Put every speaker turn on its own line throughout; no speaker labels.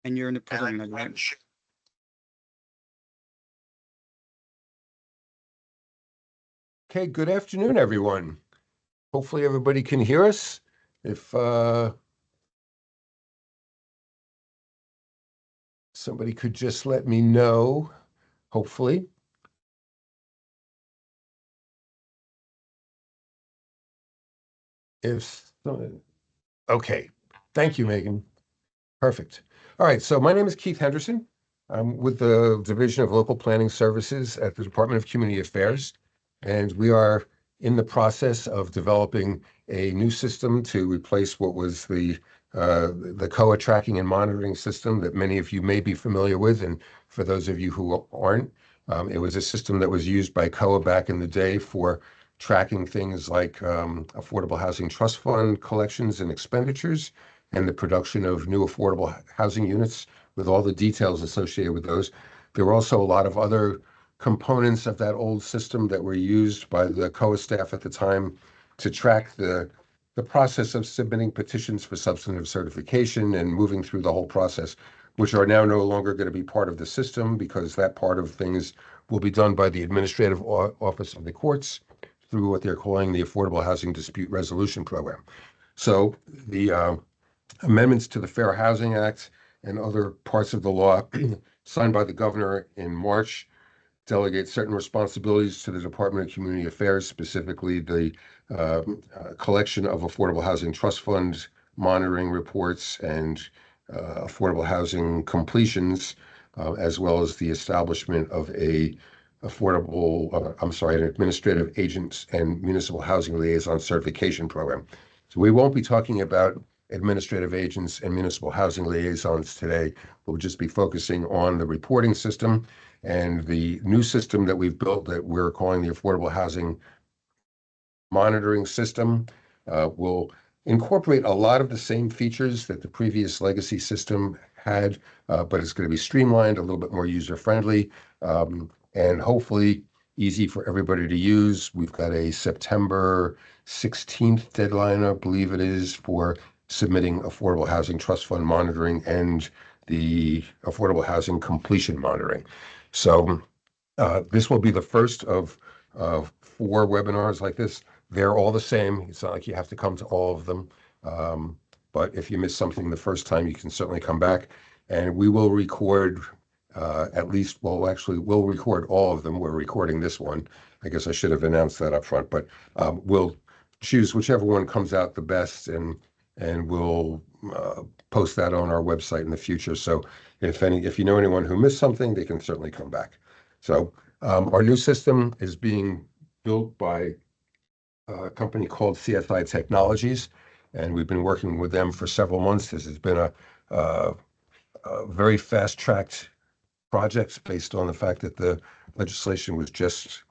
And you're in the preliminary, right?
Okay, good afternoon, everyone. Hopefully everybody can hear us. If somebody could just let me know, hopefully. Okay, thank you, Megan. Perfect. All right, so my name is Keith Henderson. I'm with the Division of Local Planning Services at the Department of Community Affairs, and we are in the process of developing a new system to replace what was the COA tracking and monitoring system that many of you may be familiar with, and for those of you who aren't, it was a system that was used by COA back in the day for tracking things like Affordable Housing Trust Fund collections and expenditures, and the production of new affordable housing units with all the details associated with those. There were also a lot of other components of that old system that were used by the COA staff at the time to track the process of submitting petitions for substantive certification and moving through the whole process, which are now no longer going to be part of the system because that part of things will be done by the Administrative Office of the Courts through what they're calling the Affordable Housing Dispute Resolution Program. So the amendments to the Fair Housing Act and other parts of the law signed by the governor in March delegate certain responsibilities to the Department of Community Affairs, specifically the collection of Affordable Housing Trust Fund monitoring reports and affordable housing completions, as well as the establishment of an administrative agents and municipal housing liaison certification program. So we won't be talking about administrative agents and municipal housing liaisons today. We'll just be focusing on the reporting system, and the new system that we've built that we're calling the Affordable Housing Monitoring System will incorporate a lot of the same features that the previous legacy system had, but it's going to be streamlined, a little bit more user-friendly, and hopefully easy for everybody to use. We've got a September 16th deadline, I believe it is, for submitting Affordable Housing Trust Fund monitoring and the Affordable Housing Completion monitoring. So this will be the first of 4 webinars like this. They're all the same. It's not like you have to come to all of them. But if you miss something the first time, you can certainly come back. And we will record we'll record all of them. We're recording this one. I guess I should have announced that up front, but we'll choose whichever one comes out the best, and we'll post that on our website in the future. So if you know anyone who missed something, they can certainly come back. So our new system is being built by a company called CSI Technologies, and we've been working with them for several months. This has been a very fast-tracked project based on the fact that the legislation was just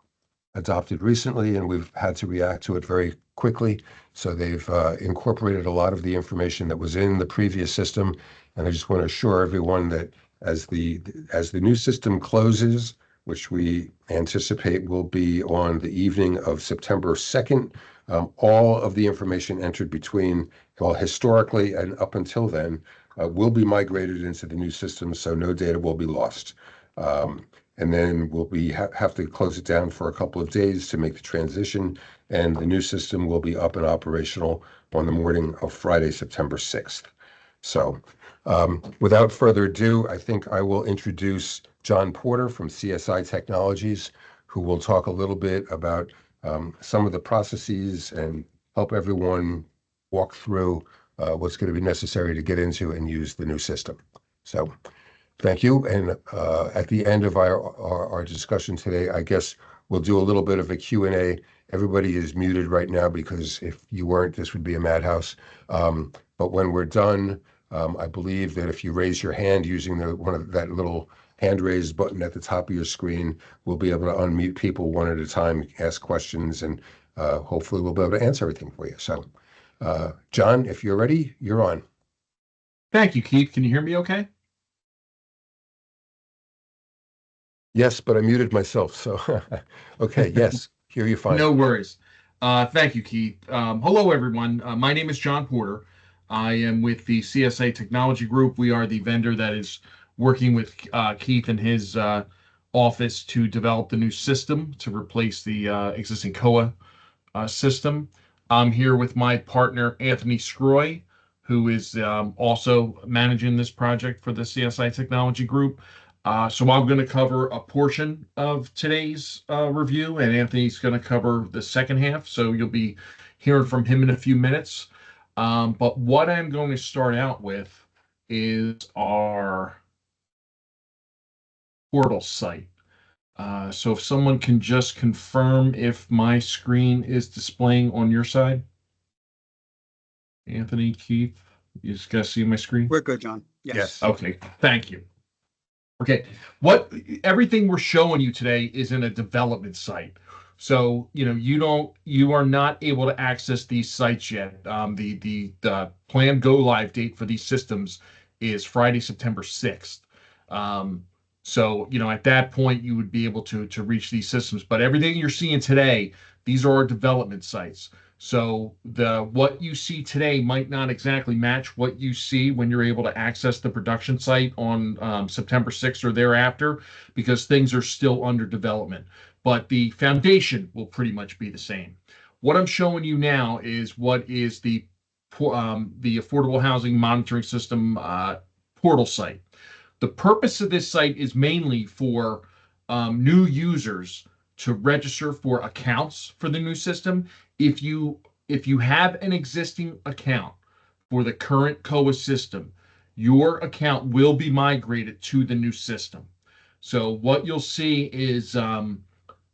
adopted recently, and we've had to react to it very quickly. So they've incorporated a lot of the information that was in the previous system, and I just want to assure everyone that as the new system closes, which we anticipate will be on the evening of September 2nd, all of the information entered historically and up until then will be migrated into the new system, so no data will be lost. And then we'll have to close it down for a couple of days to make the transition, and the new system will be up and operational on the morning of Friday, September 6th. So without further ado, I think I will introduce John Porter from CSI Technologies, who will talk a little bit about some of the processes and help everyone walk through what's going to be necessary to get into and use the new system. So thank you. And at the end of our discussion today, I guess we'll do a little bit of a Q&A. Everybody is muted right now because if you weren't, this would be a madhouse. But when we're done, I believe that if you raise your hand using that little hand raise button at the top of your screen, we'll be able to unmute people one at a time, ask questions, and hopefully we'll be able to answer everything for you. So John, if you're ready, you're on.
Thank you, Keith. Can you hear me okay?
Yes, but I muted myself, so okay, yes, hear you fine.
No worries. Thank you, Keith. Hello, everyone. My name is John Porter. I am with the CSA Technology Group. We are the vendor that is working with Keith and his office to develop the new system to replace the existing COA system. I'm here with my partner, Anthony Scroy, who is also managing this project for the CSI Technology Group. So I'm going to cover a portion of today's review, and Anthony's going to cover the second half. So you'll be hearing from him in a few minutes. But what I'm going to start out with is our portal site. So if someone can just confirm if my screen is displaying on your side. Anthony, Keith, you just guys see my screen?
We're good, John.
Yes.
Okay, thank you. Okay, everything we're showing you today is in a development site. So, you are not able to access these sites yet. The planned go live date for these systems is Friday, September 6th. So, at that point you would be able to reach these systems, but everything you're seeing today, these are our development sites. So what you see today might not exactly match what you see when you're able to access the production site on September 6th or thereafter, because things are still under development. But the foundation will pretty much be the same. What I'm showing you now is what is the Affordable Housing Monitoring System portal site. The purpose of this site is mainly for new users to register for accounts for the new system. If you have an existing account for the current COA system, your account will be migrated to the new system. So what you'll see is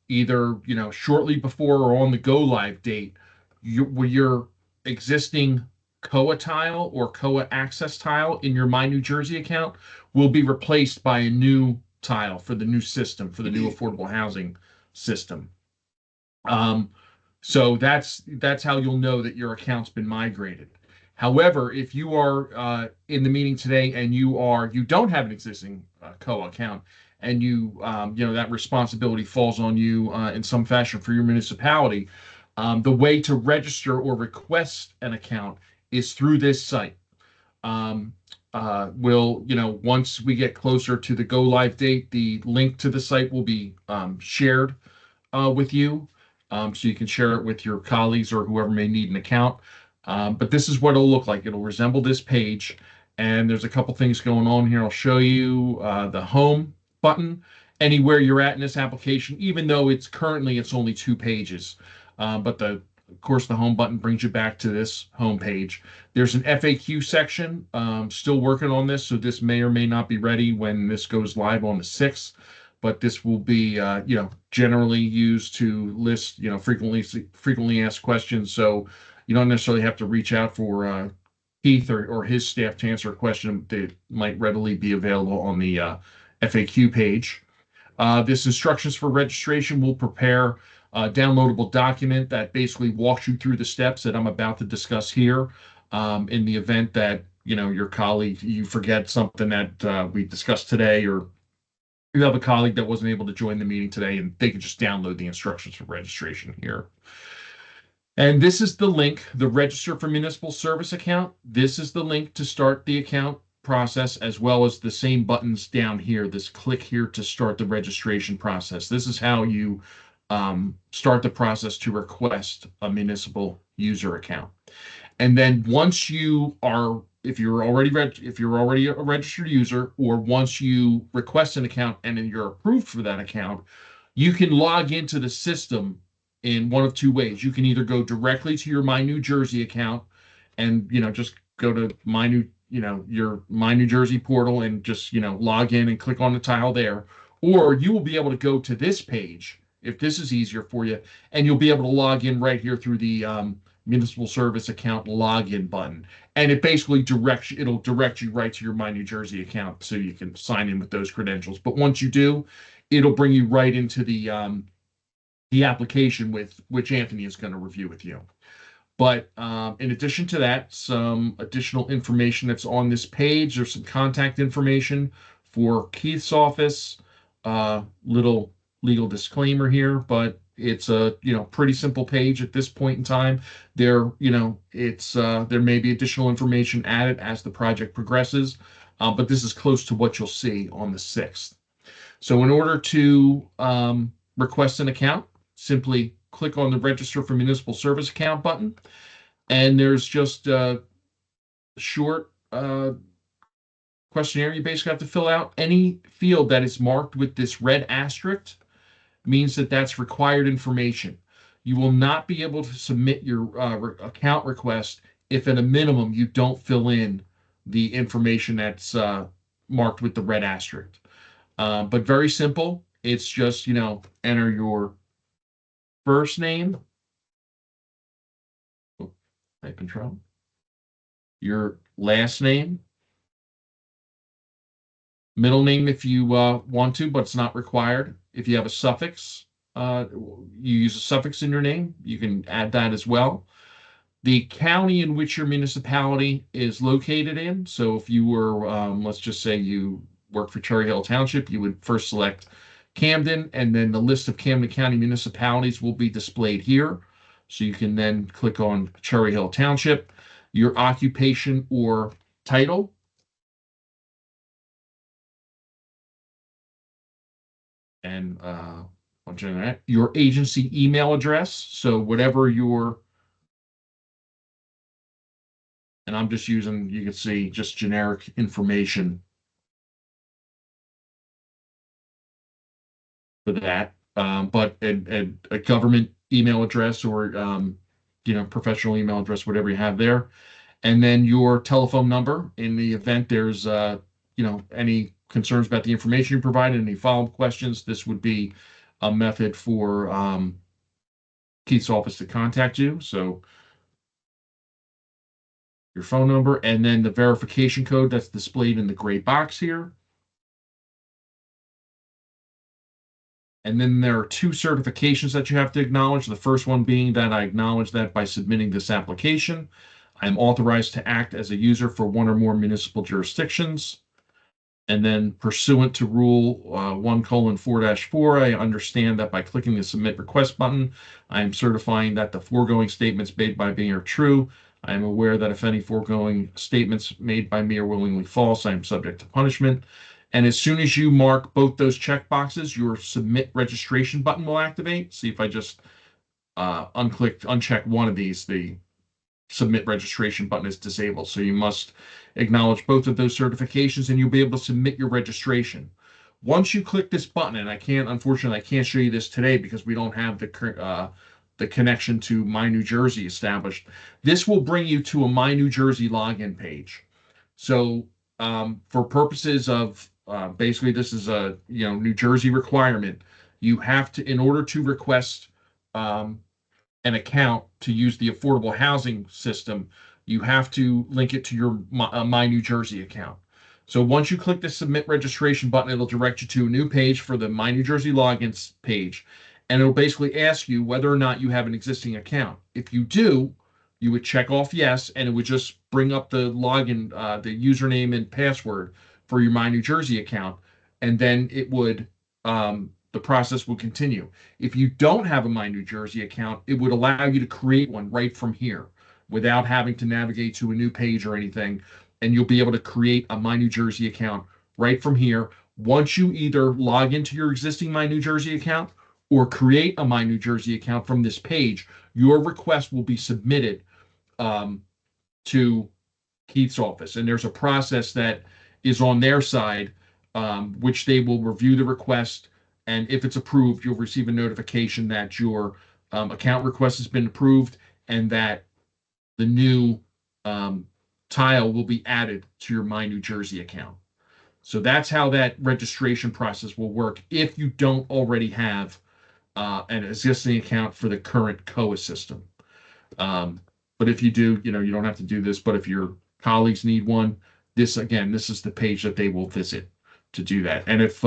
either shortly before or on the go live date, your existing COA tile or COA access tile in your My New Jersey account will be replaced by a new tile for the new system, for the new affordable housing system. So that's how you'll know that your account's been migrated. However, if you are in the meeting today and you don't have an existing COA account, and that responsibility falls on you in some fashion for your municipality, the way to register or request an account is through this site. Once we get closer to the go live date, the link to the site will be shared with you, so you can share it with your colleagues or whoever may need an account. But this is what it'll look like. It'll resemble this page, and there's a couple things going on here. I'll show you the home button anywhere you're at in this application, even though it's only 2 pages. But of course, the home button brings you back to this home page. There's an FAQ section. Still working on this, so this may or may not be ready when this goes live on the 6th. But this will be, generally used to list, frequently asked questions. So you don't necessarily have to reach out for Keith or his staff to answer a question that might readily be available on the FAQ page. This instructions for registration will prepare a downloadable document that basically walks you through the steps that I'm about to discuss here. In the event that your colleague, you forget something that we discussed today, or you have a colleague that wasn't able to join the meeting today, and they can just download the instructions for registration here. And this is the link, the Register for Municipal Service account. This is the link to start the account process, as well as the same buttons down here. This click here to start the registration process. This is how you start the process to request a municipal user account. And then once you are, if you're already a registered user, or once you request an account and then you're approved for that account, you can log into the system in one of 2 ways. You can either go directly to your My New Jersey account and just go to your My New Jersey portal and just log in and click on the tile there, or you will be able to go to this page if this is easier for you, and you'll be able to log in right here through the municipal service account login button, and it basically it'll direct you right to your My New Jersey account so you can sign in with those credentials. But once you do, it'll bring you right into the application with which Anthony is going to review with you. But in addition to that, some additional information that's on this page. There's some contact information for Keith's office. Little legal disclaimer here, but It's a, pretty simple page at this point in time. There, there may be additional information added as the project progresses, but this is close to what you'll see on the 6th. So in order to request an account, simply click on the Register for Municipal Service Account button, and there's just a short questionnaire you basically have to fill out. Any field that is marked with this red asterisk means that that's required information. You will not be able to submit your account request if at a minimum you don't fill in the information that's marked with the red asterisk. But very simple. It's just, enter your first name, type control, your last name, middle name if you want to, but it's not required. If you have a suffix, you use a suffix in your name, you can add that as well. The county in which your municipality is located in. So if you were, let's just say you work for Cherry Hill Township, you would first select Camden, and then the list of Camden County municipalities will be displayed here. So you can then click on Cherry Hill Township, your occupation or title. And your agency email address. So whatever your, and I'm just using, you can see just generic information for that. But a government email address or, professional email address, whatever you have there. And then your telephone number in the event there's, any concerns about the information you provided, any follow-up questions, this would be a method for Keith's office to contact you. So your phone number, and then the verification code that's displayed in the gray box here. And then there are 2 certifications that you have to acknowledge. The first one being that I acknowledge that by submitting this application, I am authorized to act as a user for one or more municipal jurisdictions. And then pursuant to Rule 1:4-4, I understand that by clicking the Submit Request button, I am certifying that the foregoing statements made by me are true. I am aware that if any foregoing statements made by me are willingly false, I am subject to punishment. And as soon as you mark both those check boxes, your Submit Registration button will activate. See if I just uncheck one of these, the Submit Registration button is disabled. So you must acknowledge both of those certifications and you'll be able to submit your registration. Once you click this button, and unfortunately, I can't show you this today because we don't have the connection to My New Jersey established. This will bring you to a My New Jersey login page. So for purposes of basically, this is a New Jersey requirement. You have to, in order to request an account to use the affordable housing system, you have to link it to your My New Jersey account. So once you click the Submit Registration button, it'll direct you to a new page for the My New Jersey logins page. And it'll basically ask you whether or not you have an existing account. If you do, you would check off yes, and it would just bring up the login, the username and password for your My New Jersey account. And then it would, the process will continue. If you don't have a My New Jersey account, it would allow you to create one right from here without having to navigate to a new page or anything. And you'll be able to create a My New Jersey account right from here. Once you either log into your existing My New Jersey account or create a My New Jersey account from this page, your request will be submitted to Keith's office. And there's a process that is on their side, which they will review the request. And if it's approved, you'll receive a notification that your account request has been approved and that the new tile will be added to your My New Jersey account. So that's how that registration process will work if you don't already have an existing account for the current COA system. But if you do, you don't have to do this. But if your colleagues need one, this is the page that they will visit to do that. And if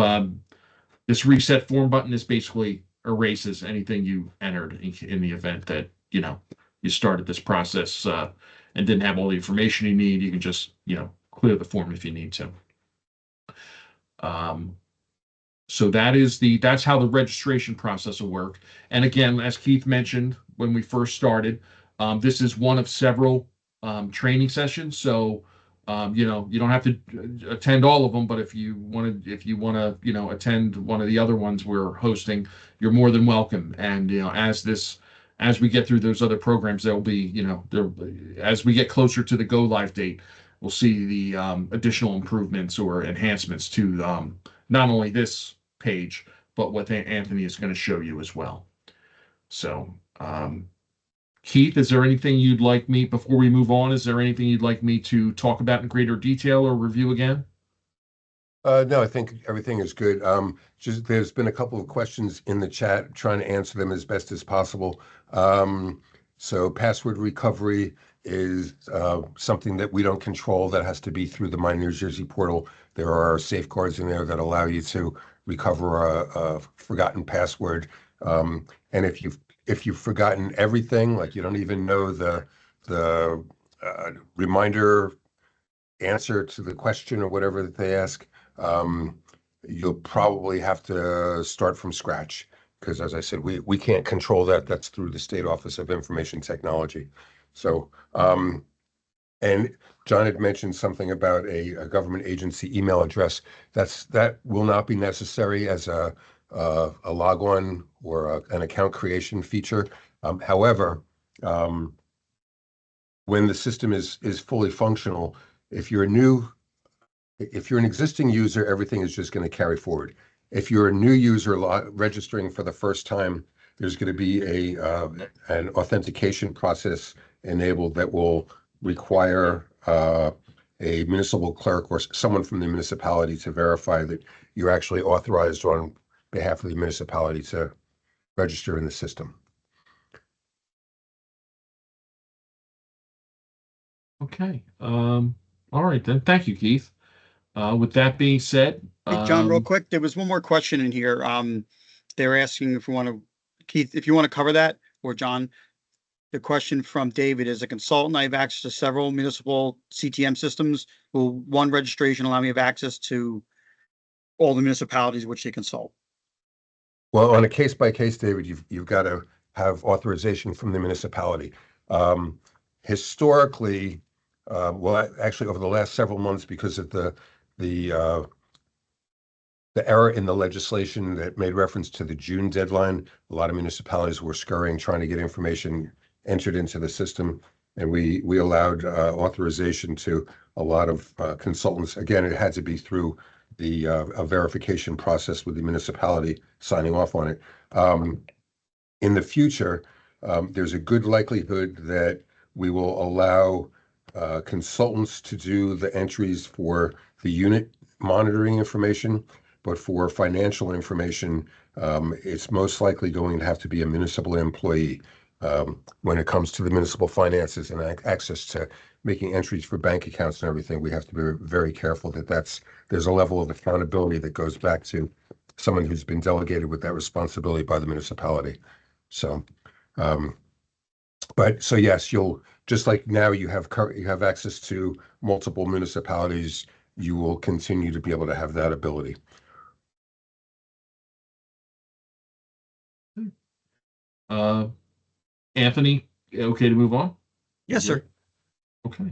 this reset form button is basically erases anything you entered in the event that, you started this process and didn't have all the information you need, you can just, clear the form if you need to. So that's how the registration process will work. And again, as Keith mentioned when we first started, this is one of several training sessions. So you don't have to attend all of them, but if you want to, attend one of the other ones we're hosting, you're more than welcome. And as we get through those other programs, there'll be, as we get closer to the go live date, we'll see the additional improvements or enhancements to not only this page, but what Anthony is going to show you as well. So, Keith, is there anything you'd like me, before we move on, is there anything you'd like me to talk about in greater detail or review again?
No, I think everything is good. Just there's been a couple of questions in the chat, trying to answer them as best as possible. So password recovery is something that we don't control. That has to be through the My New Jersey portal. There are safeguards in there that allow you to recover a forgotten password. And if you've forgotten everything, like you don't even know the reminder answer to the question or whatever that they ask, you'll probably have to start from scratch, because as I said, we can't control that. That's through the State Office of Information Technology. So, and John had mentioned something about a government agency email address. That will not be necessary as a log on or an account creation feature. However, when the system is fully functional, if you're an existing user, everything is just going to carry forward. If you're a new user registering for the first time, there's going to be an authentication process enabled that will require a municipal clerk or someone from the municipality to verify that you're actually authorized on behalf of the municipality to register in the system.
Okay. All right then. Thank you, Keith. With that being said,
Hey, John, real quick, there was one more question in here. They're asking if we want to, Keith, if you want to cover that, or John. The question from David: as a consultant, I have access to several municipal CTM systems. Will one registration allow me to have access to all the municipalities which they consult?
Well, on a case by case, David, you've got to have authorization from the municipality. Historically, well, actually, over the last several months, because of the error in the legislation that made reference to the June deadline, a lot of municipalities were scurrying, trying to get information entered into the system, and we allowed authorization to a lot of consultants. Again, it had to be through a verification process with the municipality signing off on it. In the future, there's a good likelihood that we will allow consultants to do the entries for the unit monitoring information, but for financial information, it's most likely going to have to be a municipal employee. When it comes to the municipal finances and access to making entries for bank accounts and everything, we have to be very careful that there's a level of accountability that goes back to someone who's been delegated with that responsibility by the municipality. So, so yes, you'll, just like now you have access to multiple municipalities, you will continue to be able to have that ability.
Anthony, okay to move on?
Yes, sir.
Okay.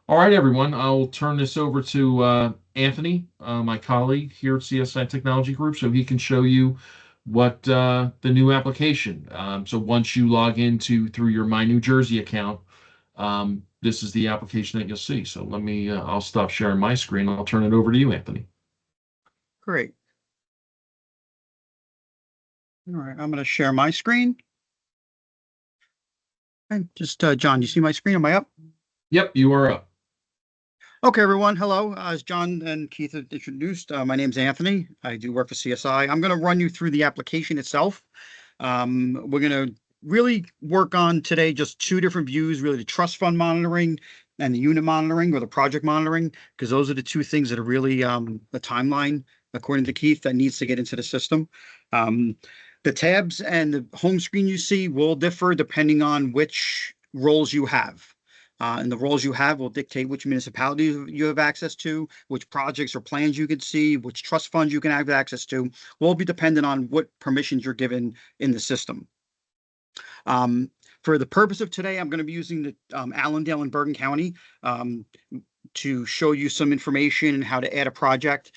All right, everyone. I'll turn this over to Anthony, my colleague here at CSI Technology Group, so he can show you what the new application. So once you log through your My New Jersey account, this is the application that you'll see. So I'll stop sharing my screen. I'll turn it over to you, Anthony.
Great. All right, I'm going to share my screen. And just, John, do you see my screen? Am I up?
Yep, you are up.
Okay, everyone. Hello. As John and Keith have introduced, my name's Anthony. I do work for CSI. I'm going to run you through the application itself. We're going to really work on today just two different views, really the trust fund monitoring and the unit monitoring or the project monitoring, because those are the two things that are really the timeline, according to Keith, that needs to get into the system. The tabs and the home screen you see will differ depending on which roles you have. And the roles you have will dictate which municipalities you have access to, which projects or plans you can see, which trust funds you can have access to, will be dependent on what permissions you're given in the system. For the purpose of today, I'm going to be using the Allendale and Bergen County to show you some information and how to add a project.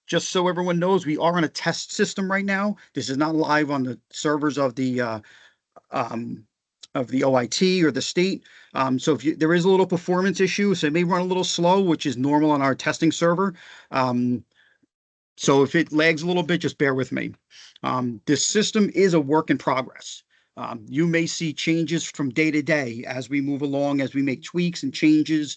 Just so everyone knows, we are on a test system right now. This is not live on the servers of the OIT or the state. So if there is a little performance issue, so it may run a little slow, which is normal on our testing server. So if it lags a little bit, just bear with me. This system is a work in progress. You may see changes from day to day as we move along, as we make tweaks and changes.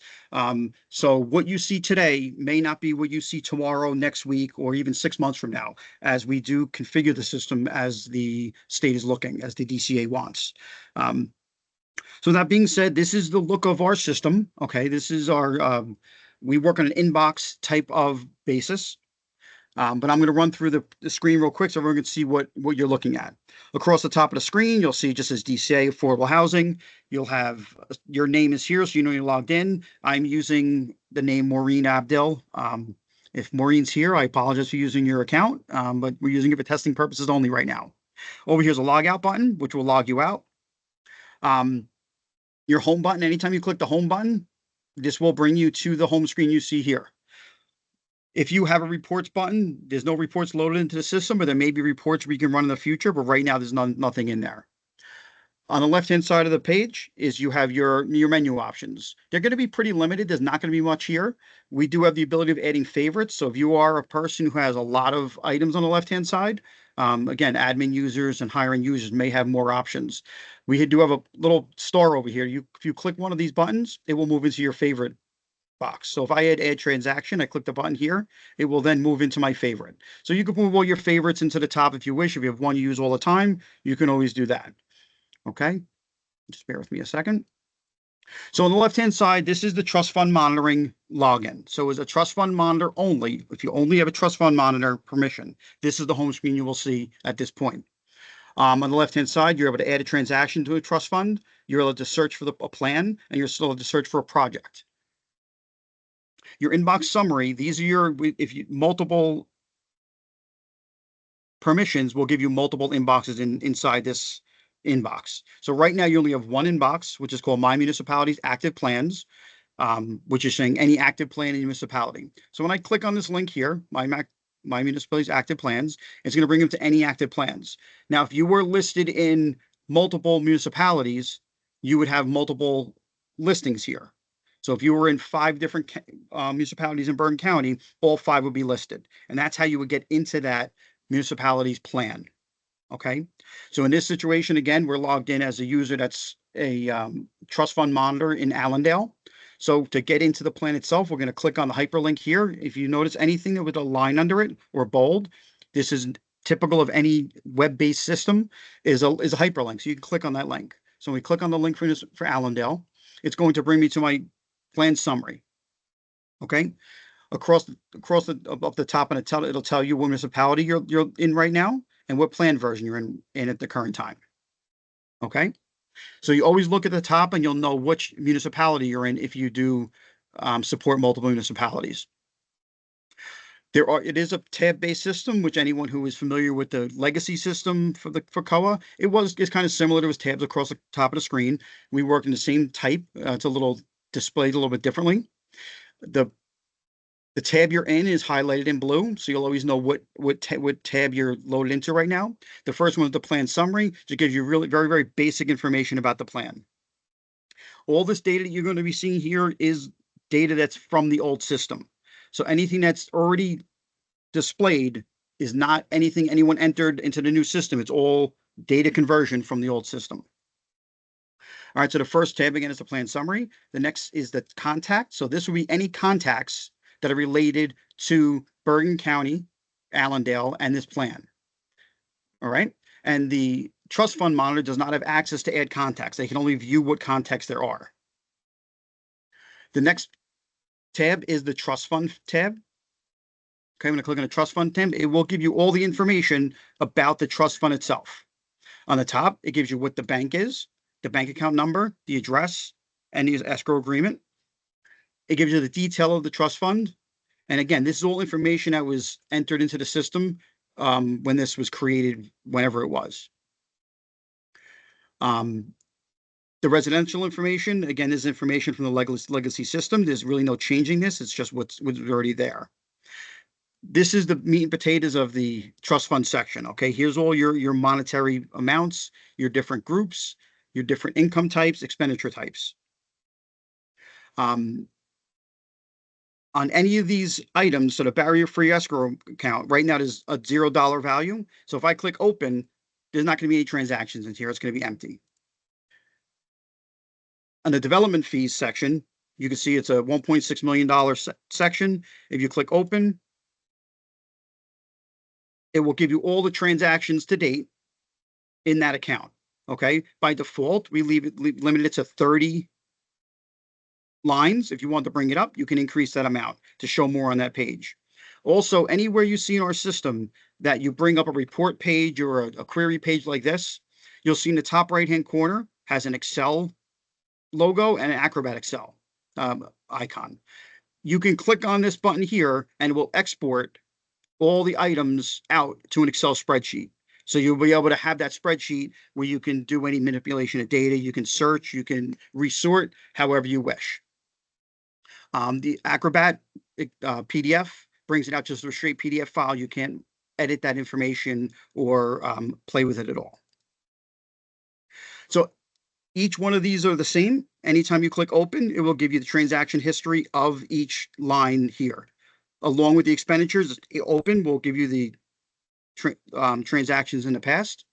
So what you see today may not be what you see tomorrow, next week, or even 6 months from now, as we do configure the system as the state is looking, as the DCA wants. So that being said, this is the look of our system. Okay, this is our, we work on an inbox type of basis. But I'm going to run through the screen real quick so everyone can see what you're looking at. Across the top of the screen, you'll see just as DCA Affordable Housing. You'll have your name is here, so you know you're logged in. I'm using the name Maureen Abdel. If Maureen's here, I apologize for using your account, but we're using it for testing purposes only right now. Over here's a log out button, which will log you out. Your home button, anytime you click the home button, this will bring you to the home screen you see here. If you have a reports button, there's no reports loaded into the system, but there may be reports we can run in the future, but right now there's nothing in there. On the left-hand side of the page is you have your menu options. They're going to be pretty limited. There's not going to be much here. We do have the ability of adding favorites. So if you are a person who has a lot of items on the left-hand side, again, admin users and hiring users may have more options. We do have a little star over here. If you click one of these buttons, it will move into your favorite box. So if I add transaction, I click the button here, it will then move into my favorite. So you can move all your favorites into the top if you wish. If you have one you use all the time, you can always do that. Okay, just bear with me a second. So on the left-hand side, this is the trust fund monitoring login. So as a trust fund monitor only, if you only have a trust fund monitor permission, this is the home screen you will see at this point. On the left-hand side, you're able to add a transaction to a trust fund. You're able to search for a plan, and you're still able to search for a project. Your inbox summary, these are your, if you multiple permissions will give you multiple inboxes inside this inbox. So right now you only have one inbox, which is called My Municipalities Active Plans, which is saying any active plan in your municipality. So when I click on this link here, My Municipalities Active Plans, it's going to bring them to any active plans. Now, if you were listed in multiple municipalities, you would have multiple listings here. So if you were in 5 different municipalities in Bergen County, all 5 would be listed. And that's how you would get into that municipality's plan. Okay. So in this situation, again, we're logged in as a user that's a trust fund monitor in Allendale. So to get into the plan itself, we're going to click on the hyperlink here. If you notice anything that with a line under it or bold, this is typical of any web-based system, is a hyperlink. So you can click on that link. So when we click on the link for Allendale, it's going to bring me to my plan summary. Okay, across the top, and it'll tell you what municipality you're in right now and what plan version you're in at the current time. Okay, so you always look at the top and you'll know which municipality you're in if you do support multiple municipalities. It is a tab-based system, which anyone who is familiar with the legacy system for COA, it's kind of similar to tabs across the top of the screen. We work in the same type. It's a little displayed a little bit differently. The tab you're in is highlighted in blue, so you'll always know what tab you're loaded into right now. The first one is the plan summary, which gives you really very, very basic information about the plan. All this data that you're going to be seeing here is data that's from the old system. So anything that's already displayed is not anything anyone entered into the new system. It's all data conversion from the old system. All right, so the first tab again is the plan summary. The next is the contact. So this will be any contacts that are related to Bergen County, Allendale, and this plan. All right, and the trust fund monitor does not have access to add contacts. They can only view what contacts there are. The next tab is the trust fund tab. Okay, I'm going to click on the trust fund tab. It will give you all the information about the trust fund itself. On the top, it gives you what the bank is, the bank account number, the address, and his escrow agreement. It gives you the detail of the trust fund. And again, this is all information that was entered into the system when this was created, whenever it was. The residential information, again, this is information from the legacy system. There's really no changing this. It's just what's already there. This is the meat and potatoes of the trust fund section. Okay, here's all your monetary amounts, your different groups, your different income types, expenditure types. On any of these items, so the barrier-free escrow account, right now there's a $0 value. So if I click open, there's not going to be any transactions in here. It's going to be empty. On the development fees section, you can see it's a $1.6 million section. If you click open, it will give you all the transactions to date in that account. Okay. By default, we limited it to 30 lines. If you want to bring it up, you can increase that amount to show more on that page. Also, anywhere you see in our system that you bring up a report page or a query page like this, you'll see in the top right-hand corner has an Excel logo and an Acrobat Excel icon. You can click on this button here and it will export all the items out to an Excel spreadsheet. So you'll be able to have that spreadsheet where you can do any manipulation of data, you can search, you can resort however you wish. The Acrobat PDF brings it out just a straight PDF file. You can't edit that information or play with it at all. So each one of these are the same. Anytime you click open, it will give you the transaction history of each line here. Along with the expenditures, open will give you the transactions in the past.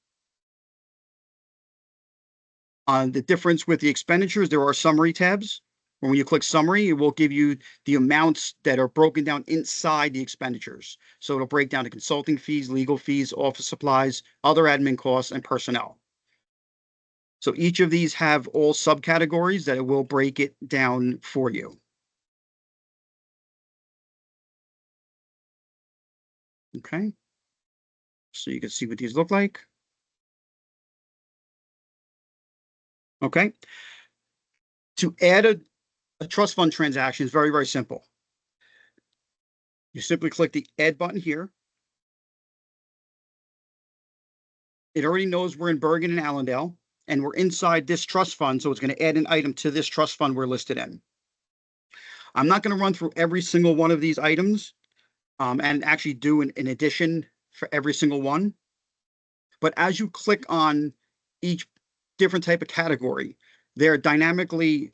The difference with the expenditures, there are summary tabs. When you click summary, it will give you the amounts that are broken down inside the expenditures. So it'll break down the consulting fees, legal fees, office supplies, other admin costs, and personnel. So each of these have all subcategories that it will break it down for you. Okay. So you can see what these look like. Okay. To add a trust fund transaction is very, very simple. You simply click the add button here. It already knows we're in Bergen and Allendale, and we're inside this trust fund, so it's going to add an item to this trust fund we're listed in. I'm not going to run through every single one of these items and actually do an addition for every single one. But as you click on each different type of category, they're dynamically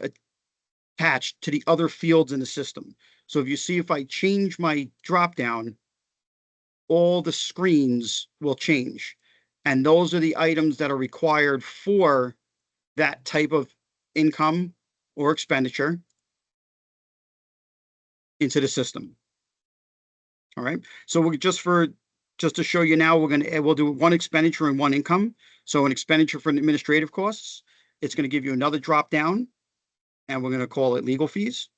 attached to the other fields in the system. So if you see, if I change my drop down, all the screens will change. And those are the items that are required for that type of income or expenditure into the system. All right. So we're just to show you now, we'll do one expenditure and one income. So an expenditure for administrative costs, it's going to give you another drop down, and we're going to call it legal fees.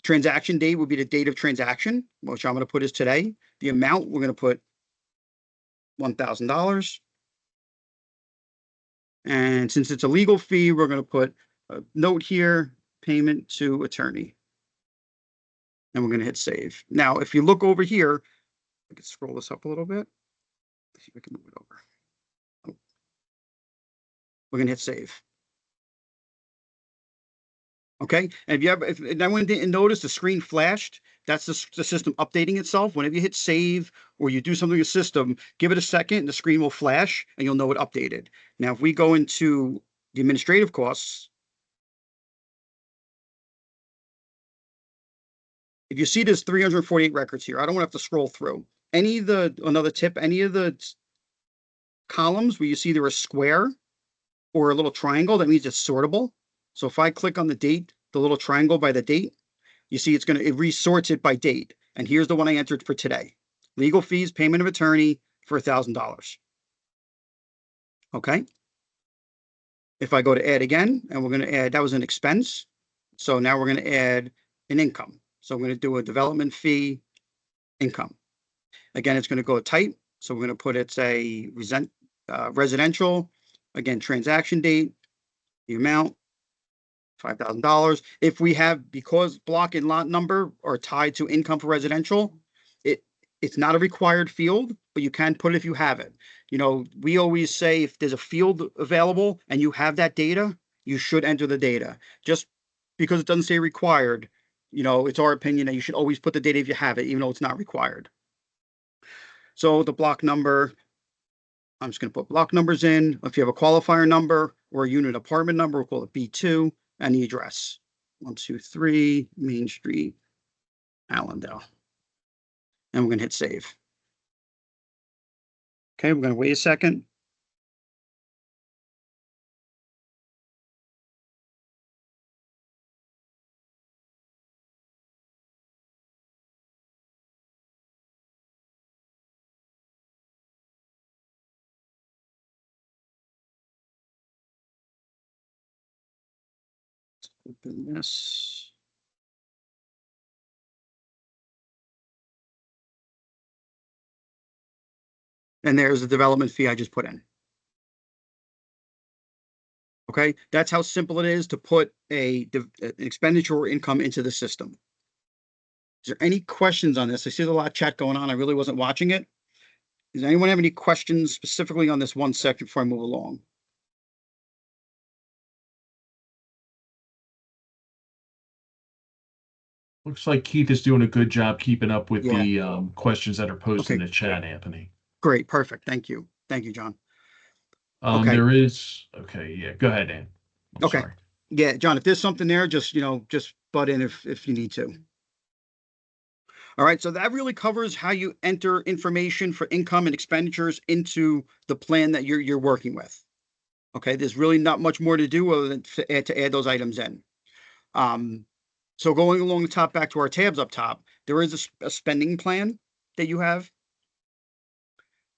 Transaction date will be the date of transaction, which I'm going to put as today. The amount, we're going to put $1,000. And since it's a legal fee, we're going to put a note here, payment to attorney. And we're going to hit save. Now, if you look over here, I can scroll this up a little bit. Let's see if I can move it over. Oh. We're going to hit save. Okay. And if anyone didn't notice, the screen flashed. That's the system updating itself. Whenever you hit save or you do something with the system, give it a second and the screen will flash and you'll know it updated. Now, if we go into the administrative costs, if you see there's 348 records here, I don't want to have to scroll through. Another tip, any of the columns where you see there a square or a little triangle, that means it's sortable. So if I click on the date, the little triangle by the date, you see it resorts it by date. And here's the one I entered for today. Legal fees, payment of attorney for $1,000. Okay. If I go to add again, and we're going to add, that was an expense. So now we're going to add an income. So I'm going to do a development fee income. Again, it's going to go type. So we're going to put it's a residential, again, transaction date, The amount, $5,000. If we have, because block and lot number are tied to income for residential, it's not a required field, but you can put it if you have it. You know, we always say if there's a field available and you have that data, you should enter the data. Just because it doesn't say required, you know, it's our opinion that you should always put the data if you have it, even though it's not required. So the block number, I'm just going to put block numbers in. If you have a qualifier number or a unit apartment number, we'll call it B2, and the address, 123 Main Street, Allendale. And we're going to hit save. Okay, we're going to wait a second. Open this. And there's the development fee I just put in. Okay, that's how simple it is to put an expenditure or income into the system. Is there any questions on this? I see there's a lot of chat going on. I really wasn't watching it. Does anyone have any questions specifically on this one section before I move along?
Looks like Keith is doing a good job keeping up with
Yeah.
the questions that are posted in
Okay.
the chat, Anthony.
Great, perfect. Thank you. Thank you, John. Okay.
There is, okay, yeah, go ahead, Ann. I'm
Okay.
sorry.
Yeah, John, if there's something there, just, you know, just butt in if you need to. All right, so that really covers how you enter information for income and expenditures into the plan that you're working with. Okay, there's really not much more to do other than to add those items in. So going along the top, back to our tabs up top, there is a spending plan that you have.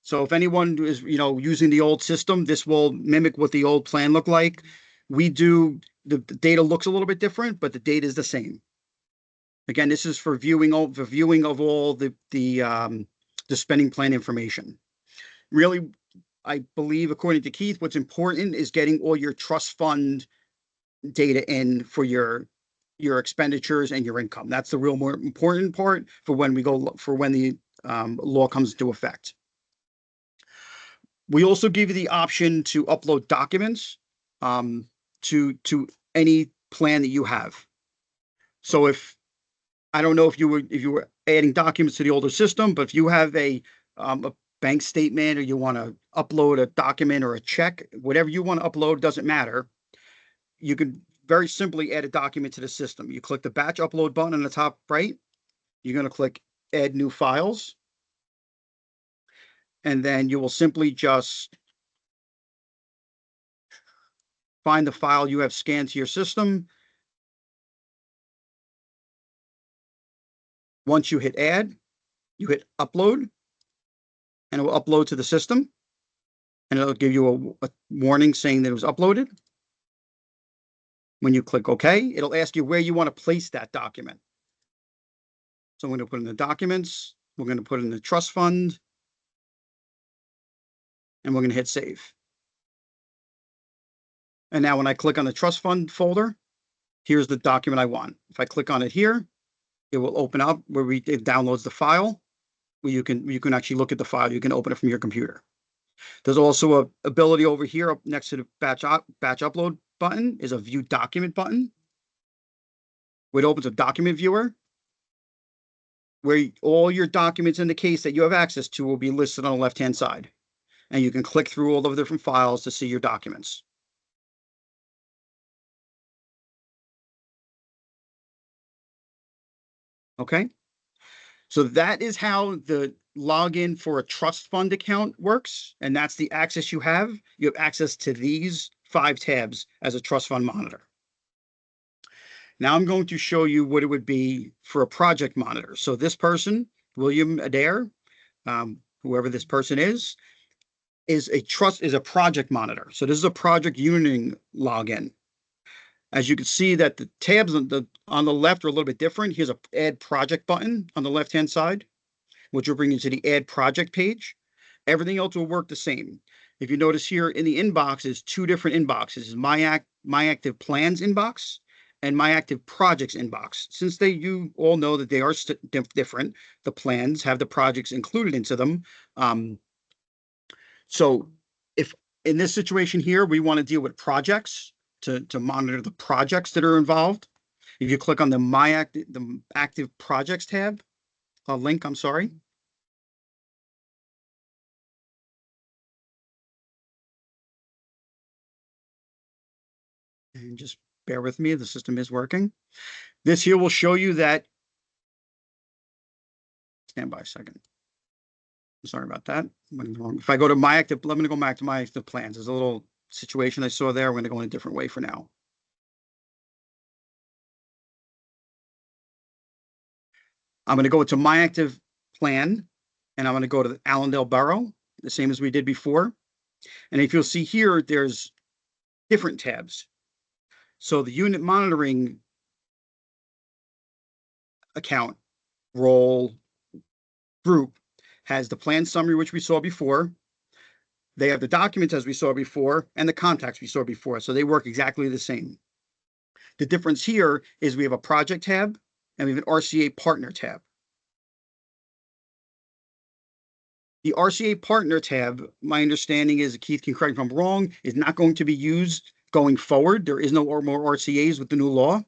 So if anyone is, you know, using the old system, this will mimic what the old plan looked like. We do, the data looks a little bit different, but the data is the same. Again, this is for viewing of all the spending plan information. Really, I believe, according to Keith, what's important is getting all your trust fund data in for your expenditures and your income. That's the real more important part for when the law comes into effect. We also give you the option to upload documents to any plan that you have. So if I don't know if you were adding documents to the older system, but if you have a bank statement or you want to upload a document or a check, whatever you want to upload, doesn't matter. You can very simply add a document to the system. You click the batch upload button on the top right. You're going to click add new files. And then you will simply just find the file you have scanned to your system. Once you hit add, you hit upload, and it will upload to the system. And it'll give you a warning saying that it was uploaded. When you click OK, it'll ask you where you want to place that document. So I'm going to put in the documents. We're going to put in the trust fund. And we're going to hit save. And now when I click on the trust fund folder, here's the document I want. If I click on it here, it will open up where it downloads the file, where you can actually look at the file. You can open it from your computer. There's also a ability over here up next to the batch upload button is a view document button. It opens a document viewer where all your documents in the case that you have access to will be listed on the left-hand side. And you can click through all the different files to see your documents. Okay. So that is how the login for a trust fund account works. And that's the access you have. You have access to these 5 tabs as a trust fund monitor. Now I'm going to show you what it would be for a project monitor. So this person, William Adair, whoever this person is a project monitor. So this is a project unit login. As you can see that the tabs on the left are a little bit different. Here's a add project button on the left-hand side, which will bring you to the add project page. Everything else will work the same. If you notice here in the inbox is 2 different inboxes, My Active Plans inbox and My Active Projects inbox. Since you all know that they are different, the plans have the projects included into them. So if in this situation here, we want to deal with projects to monitor the projects that are involved. If you click on the Active Projects tab, link, I'm sorry. And just bear with me, the system is working. This here will show you that. Stand by a second. Sorry about that. Went wrong. If I go to My Active, let me go back to My Active Plans. There's a little situation I saw there. We're going to go in a different way for now. I'm going to go to My Active Plan, and I'm going to go to the Allendale Borough, the same as we did before. And if you'll see here, there's different tabs. So the unit monitoring account role group has the plan summary, which we saw before. They have the documents as we saw before and the contacts we saw before. So they work exactly the same. The difference here is we have a project tab and we have an RCA partner tab. The RCA partner tab, my understanding is, Keith can correct me if I'm wrong, is not going to be used going forward. There is no more RCAs with the new law,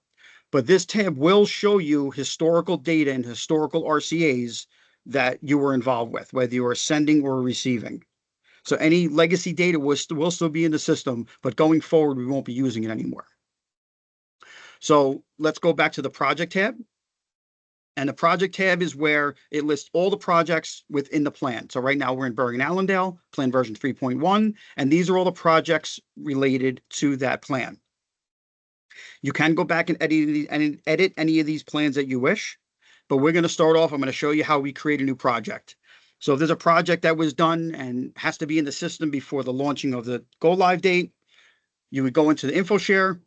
but this tab will show you historical data and historical RCAs that you were involved with, whether you were sending or receiving. So any legacy data will still be in the system, but going forward, we won't be using it anymore. So let's go back to the project tab. And the project tab is where it lists all the projects within the plan. So right now we're in Bergen-Allendale, plan version 3.1, and these are all the projects related to that plan. You can go back and edit any of these plans that you wish, but we're going to start off. I'm going to show you how we create a new project. So if there's a project that was done and has to be in the system before the launching of the go live date, you would go into the info share,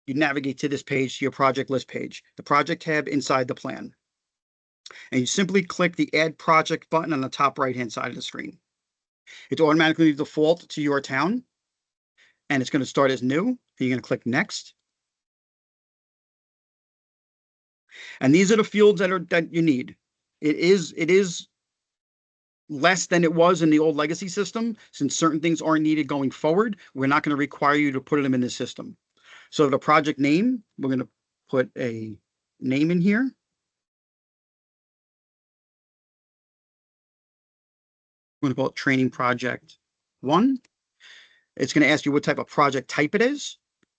you navigate to this page, to your project list page, the project tab inside the plan. And you simply click the add project button on the top right hand side of the screen. It's automatically default to your town, and it's going to start as new. And you're going to click next. And these are the fields that you need. It is less than it was in the old legacy system. Since certain things aren't needed going forward, we're not going to require you to put them in the system. So the project name, we're going to put a name in here. I'm going to call it Training Project 1. It's going to ask you what type of project type it is.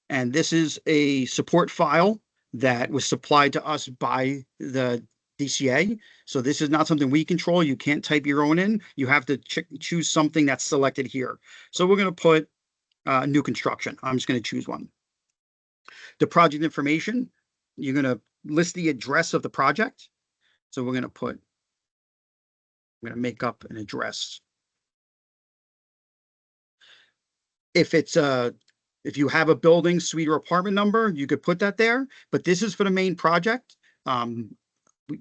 And this is a support file that was supplied to us by the DCA. So this is not something we control. You can't type your own in. You have to choose something that's selected here. So we're going to put new construction. I'm just going to choose one. The project information, you're going to list the address of the project. So we're going to make up an address. If you have a building, suite, or apartment number, you could put that there, but this is for the main project.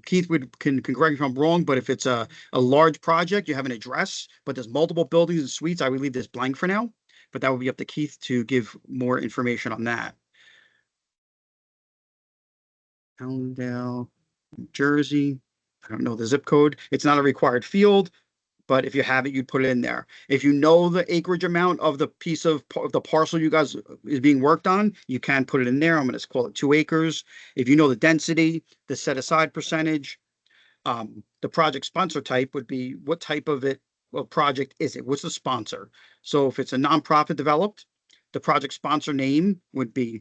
Keith can correct me if I'm wrong, but if it's a large project, you have an address, but there's multiple buildings and suites, I would leave this blank for now, but that would be up to Keith to give more information on that. Allendale, New Jersey. I don't know the zip code. It's not a required field, but if you have it, you'd put it in there. If you know the acreage amount of the piece of the parcel you guys is being worked on, you can put it in there. I'm going to call it 2 acres. If you know the density, the set aside percentage, the project sponsor type would be what type of project is it? What's the sponsor? So if it's a nonprofit developed, the project sponsor name would be,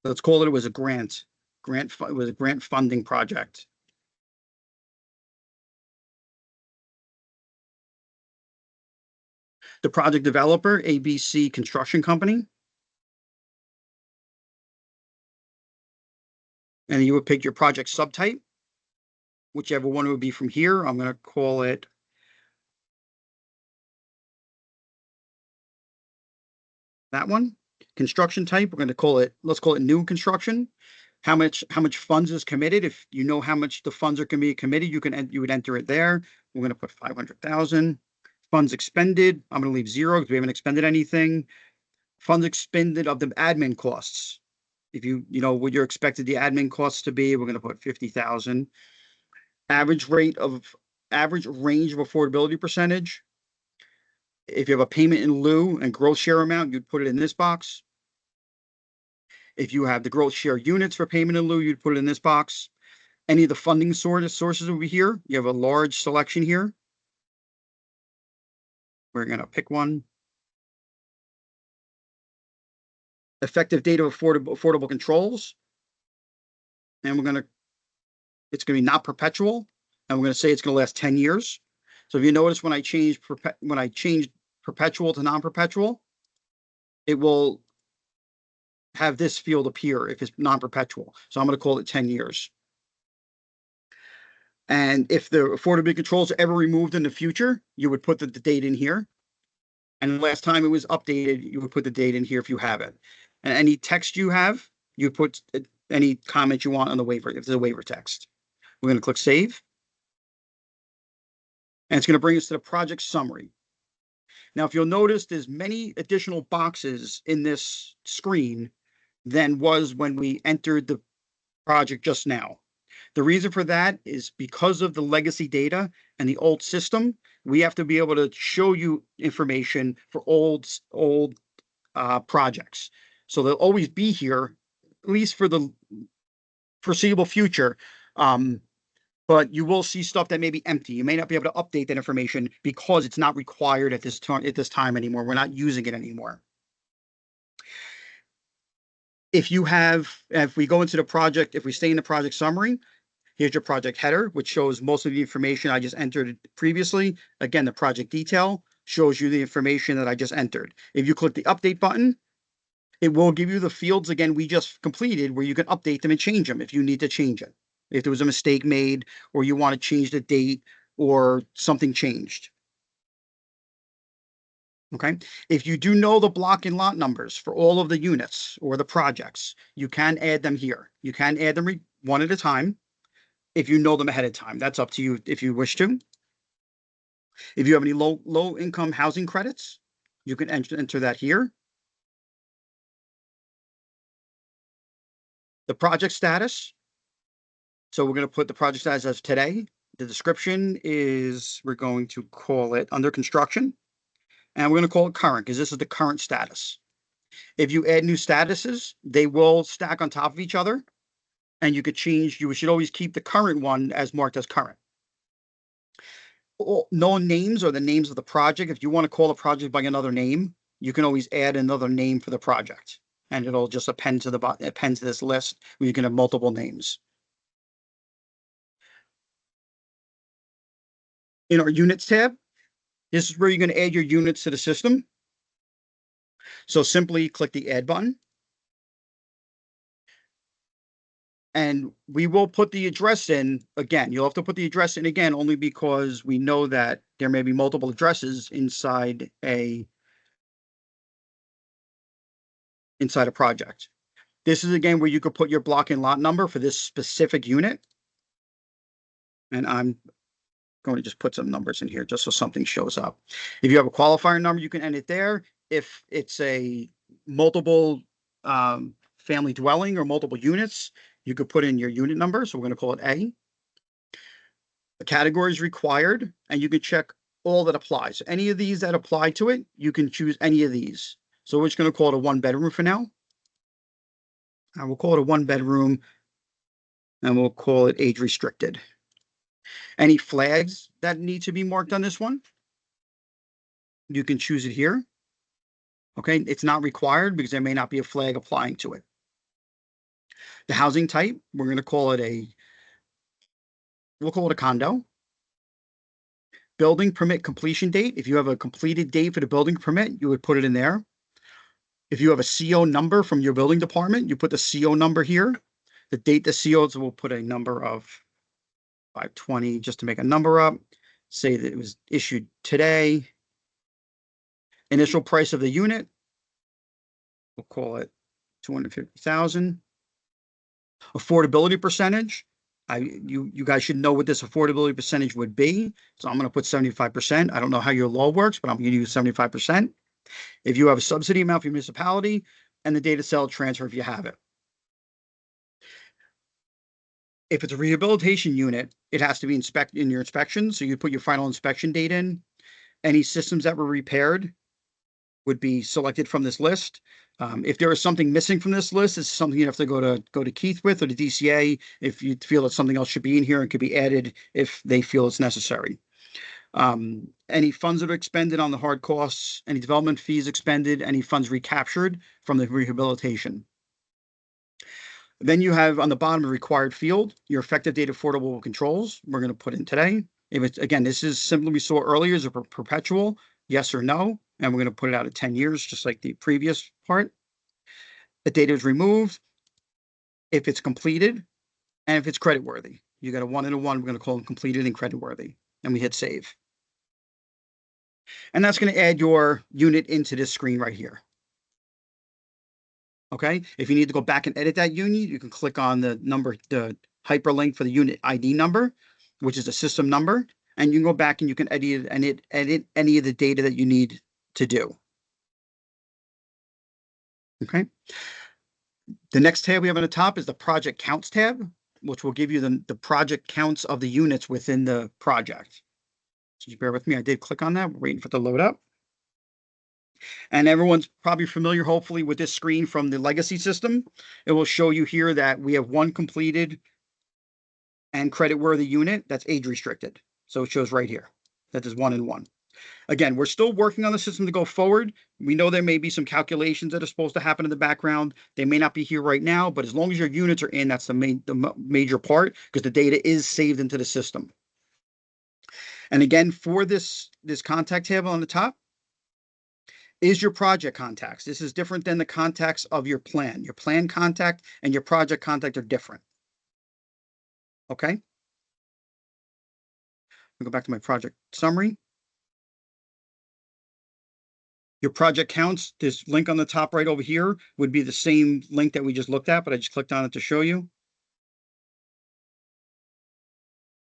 let's call it was a grant. It was a grant funding project. The project developer, ABC Construction Company. And you would pick your project subtype, whichever one it would be from here. I'm going to call it that one. Construction type, we're going to call it, let's call it new construction. How much funds is committed? If you know how much the funds are going to be committed, you would enter it there. We're going to put 500,000. Funds expended, I'm gonna leave 0 because we haven't expended anything. Funds expended of the admin costs. If you know what you're expected the admin costs to be, we're gonna put 50,000. Average range of affordability percentage. If you have a payment in lieu and growth share amount, you'd put it in this box. If you have the growth share units for payment in lieu, you'd put it in this box. Any of the funding sources will be here. You have a large selection here. We're going to pick one. Effective date of affordable controls. And it's going to be not perpetual. And we're going to say it's going to last 10 years. So if you notice when I changed perpetual to non-perpetual, it will have this field appear if it's non-perpetual. So I'm going to call it 10 years. And if the affordability controls are ever removed in the future, you would put the date in here. And the last time it was updated, you would put the date in here if you have it. And any text you have, you put any comment you want on the waiver, if there's a waiver text. We're going to click Save. And it's going to bring us to the project summary. Now, if you'll notice, there's many additional boxes in this screen than was when we entered the project just now. The reason for that is because of the legacy data and the old system, we have to be able to show you information for old projects. So they'll always be here, at least for the foreseeable future. But you will see stuff that may be empty. You may not be able to update that information because it's not required at this time anymore. We're not using it anymore. If we go into the project, if we stay in the project summary, here's your project header, which shows most of the information I just entered previously. Again, the project detail shows you the information that I just entered. If you click the update button, it will give you the fields again we just completed where you can update them and change them if you need to change it. If there was a mistake made or you want to change the date or something changed. Okay. If you do know the block and lot numbers for all of the units or the projects, you can add them here. You can add them one at a time if you know them ahead of time. That's up to you if you wish to. If you have any low income housing credits, you can enter that here. The project status. So we're going to put the project status as today. The description is, we're going to call it under construction. And we're going to call it current because this is the current status. If you add new statuses, they will stack on top of each other. And you should always keep the current one as marked as current. No names or the names of the project. If you want to call a project by another name, you can always add another name for the project. And it'll just append to this list where you can have multiple names. In our units tab, this is where you're going to add your units to the system. So simply click the add button. And we will put the address in again. You'll have to put the address in again, only because we know that there may be multiple addresses inside a project. This is again where you could put your block and lot number for this specific unit. And I'm going to just put some numbers in here just so something shows up. If you have a qualifier number, you can end it there. If it's a multiple family dwelling or multiple units, you could put in your unit number. So we're going to call it A. The category is required, and you can check all that applies. So any of these that apply to it, you can choose any of these. So we're just going to call it a 1-bedroom for now. And we'll call it a 1-bedroom, and we'll call it age restricted. Any flags that need to be marked on this one, you can choose it here. Okay, it's not required because there may not be a flag applying to it. The housing type, we're going to call it a condo. Building permit completion date. If you have a completed date for the building permit, you would put it in there. If you have a CO number from your building department, you put the CO number here. The date the COs will put a number of 5/20 just to make a number up. Say that it was issued today. Initial price of the unit, we'll call it $250,000. Affordability percentage, You guys should know what this affordability percentage would be. So I'm going to put 75%. I don't know how your law works, but I'm going to use 75%. If you have a subsidy amount for your municipality, and the data cell transfer if you have it. If it's a rehabilitation unit, it has to be inspected in your inspection. So you put your final inspection date in. Any systems that were repaired would be selected from this list. If there is something missing from this list, it's something you have to go to Keith with or the DCA if you feel that something else should be in here and could be added if they feel it's necessary. Any funds that are expended on the hard costs, any development fees expended, any funds recaptured from the rehabilitation. Then you have on the bottom a required field, your effective date affordable controls. We're going to put in today. If it's, again, this is simply we saw earlier is a perpetual, yes or no. And we're going to put it out at 10 years, just like the previous part. The data is removed. If it's completed and if it's credit worthy, you got a 1 and a 1, we're going to call them completed and credit worthy. And we hit save. And that's going to add your unit into this screen right here. Okay. If you need to go back and edit that unit, you can click on the number, the hyperlink for the unit ID number, which is the system number, and you can go back and you can edit any of the data that you need to do. Okay. The next tab we have on the top is the project counts tab, which will give you the project counts of the units within the project. So just bear with me. I did click on that. We're waiting for it to load up. And everyone's probably familiar, hopefully, with this screen from the legacy system. It will show you here that we have one completed and credit-worthy unit that's age restricted. So it shows right here that there's 1 and 1. Again, we're still working on the system to go forward. We know there may be some calculations that are supposed to happen in the background. They may not be here right now, but as long as your units are in, that's the major part because the data is saved into the system. And again, for this contact table on the top, is your project contacts. This is different than the contacts of your plan. Your plan contact and your project contact are different. Okay. I'll go back to my project summary. Your project counts, this link on the top right over here would be the same link that we just looked at, but I just clicked on it to show you.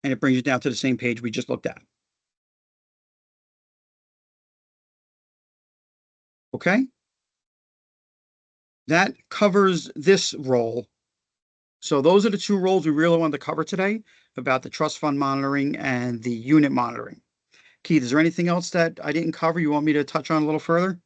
And it brings you down to the same page we just looked at. Okay. That covers this role. So those are the 2 roles we really wanted to cover today about the trust fund monitoring and the unit monitoring. Keith, is there anything else that I didn't cover you want me to touch on a little further?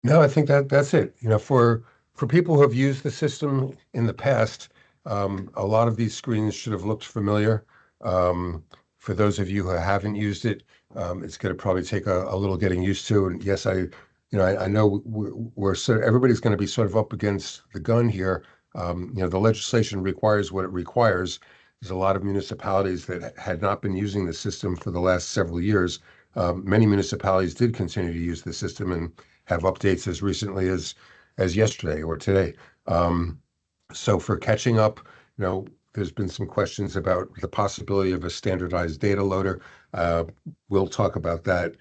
No, I think that's it. You know, for people who have used the system in the past, a lot of these screens should have looked familiar. For those of you who haven't used it, it's going to probably take a little getting used to. And yes, I know we're sort of, everybody's going to be sort of up against the gun here. You know, the legislation requires what it requires. There's a lot of municipalities that had not been using the system for the last several years. Many municipalities did continue to use the system and have updates as recently as yesterday or today. So for catching up, you know, there's been some questions about the possibility of a standardized data loader. We'll talk about that,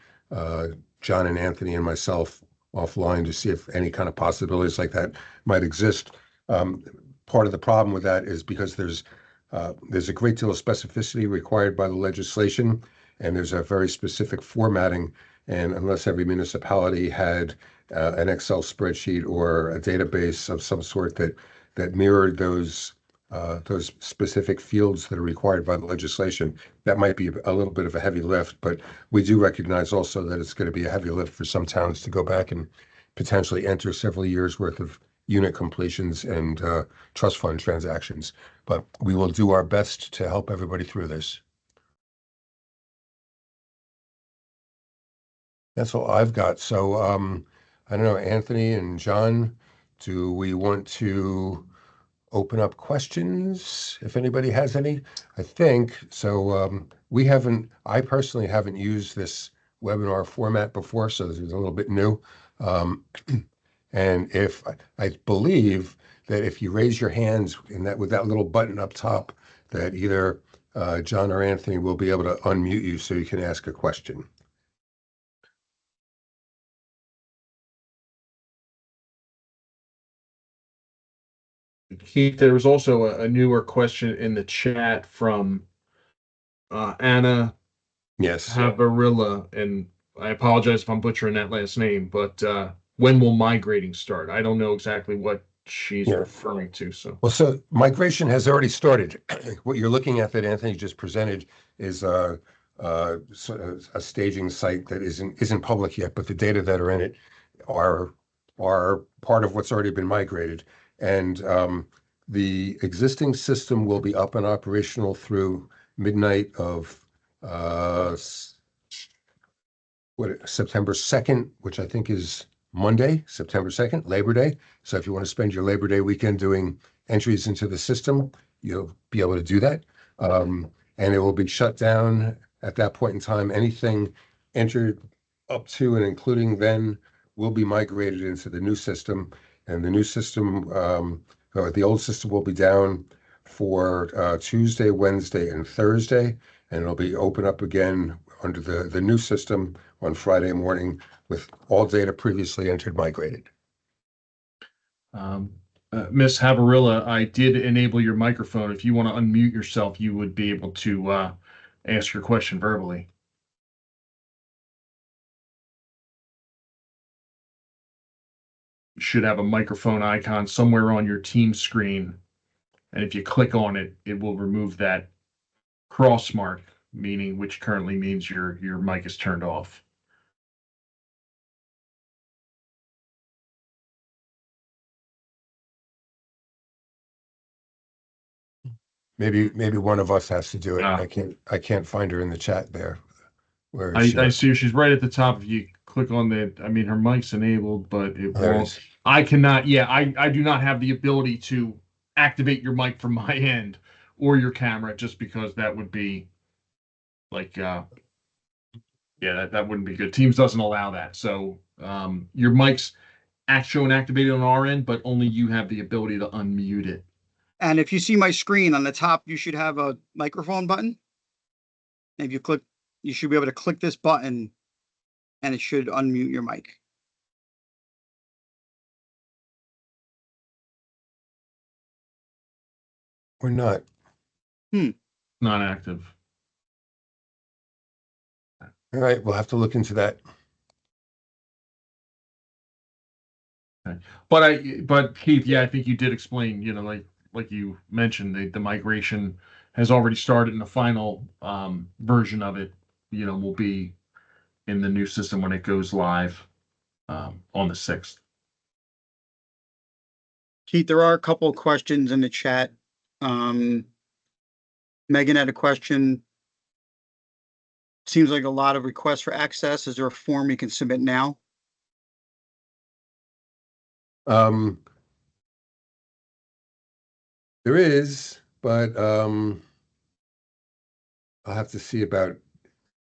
John and Anthony and myself offline to see if any kind of possibilities like that might exist. Part of the problem with that is because there's a great deal of specificity required by the legislation, and there's a very specific formatting. And unless every municipality had an Excel spreadsheet or a database of some sort that mirrored those specific fields that are required by the legislation, that might be a little bit of a heavy lift. But we do recognize also that it's going to be a heavy lift for some towns to go back and potentially enter several years worth of unit completions and trust fund transactions. But we will do our best to help everybody through this. That's all I've got. So I don't know, Anthony and John, do we want to open up questions if anybody has any? I think so. I personally haven't used this webinar format before, so this is a little bit new. And if I believe that if you raise your hands with that little button up top, that either John or Anthony will be able to unmute you so you can ask a question.
Keith, there was also a newer question in the chat from Anna
Yes.
Havarilla, and I apologize if I'm butchering that last name, but when will migrating start? I don't know exactly what she's
Yeah.
referring to. So,
Well, so migration has already started. What you're looking at that Anthony just presented is a staging site that isn't public yet, but the data that are in it are are part of what's already been migrated. And the existing system will be up and operational through midnight of uh, September 2nd, which I think is Monday, September 2nd, Labor Day. So if you want to spend your Labor Day weekend doing entries into the system, you'll be able to do that. And it will be shut down at that point in time. Anything entered up to and including then will be migrated into the new system. And the new system, or the old system will be down for Tuesday, Wednesday, and Thursday. And it'll be open up again under the new system on Friday morning with all data previously entered migrated.
Miss Havarilla, I did enable your microphone. If you want to unmute yourself, you would be able to ask your question verbally. You should have a microphone icon somewhere on your team screen. And if you click on it, it will remove that cross mark, meaning which currently means your mic is turned off.
Maybe one of us has to do it.
Ah.
I can't find her in the chat there. Where
I
is she?
I see she's right at the top. If you click on the, I mean, her mic's enabled, but it
There it
won't.
is.
I cannot. Yeah, I do not have the ability to activate your mic from my end or your camera, just because that would be like, yeah, that wouldn't be good. Teams doesn't allow that. So your mic's shown activated on our end, but only you have the ability to unmute it.
And if you see my screen on the top, you should have a microphone button. And if you click, you should be able to click this button and it should unmute your mic.
We're not.
Not active.
All right, we'll have to look into that.
But Keith, yeah, I think you did explain, like you mentioned, the migration has already started, and the final version of it, will be in the new system when it goes live on the 6th.
Keith, there are a couple of questions in the chat. Megan had a question. Seems like a lot of requests for access. Is there a form you can submit now?
There is, but I'll have to see about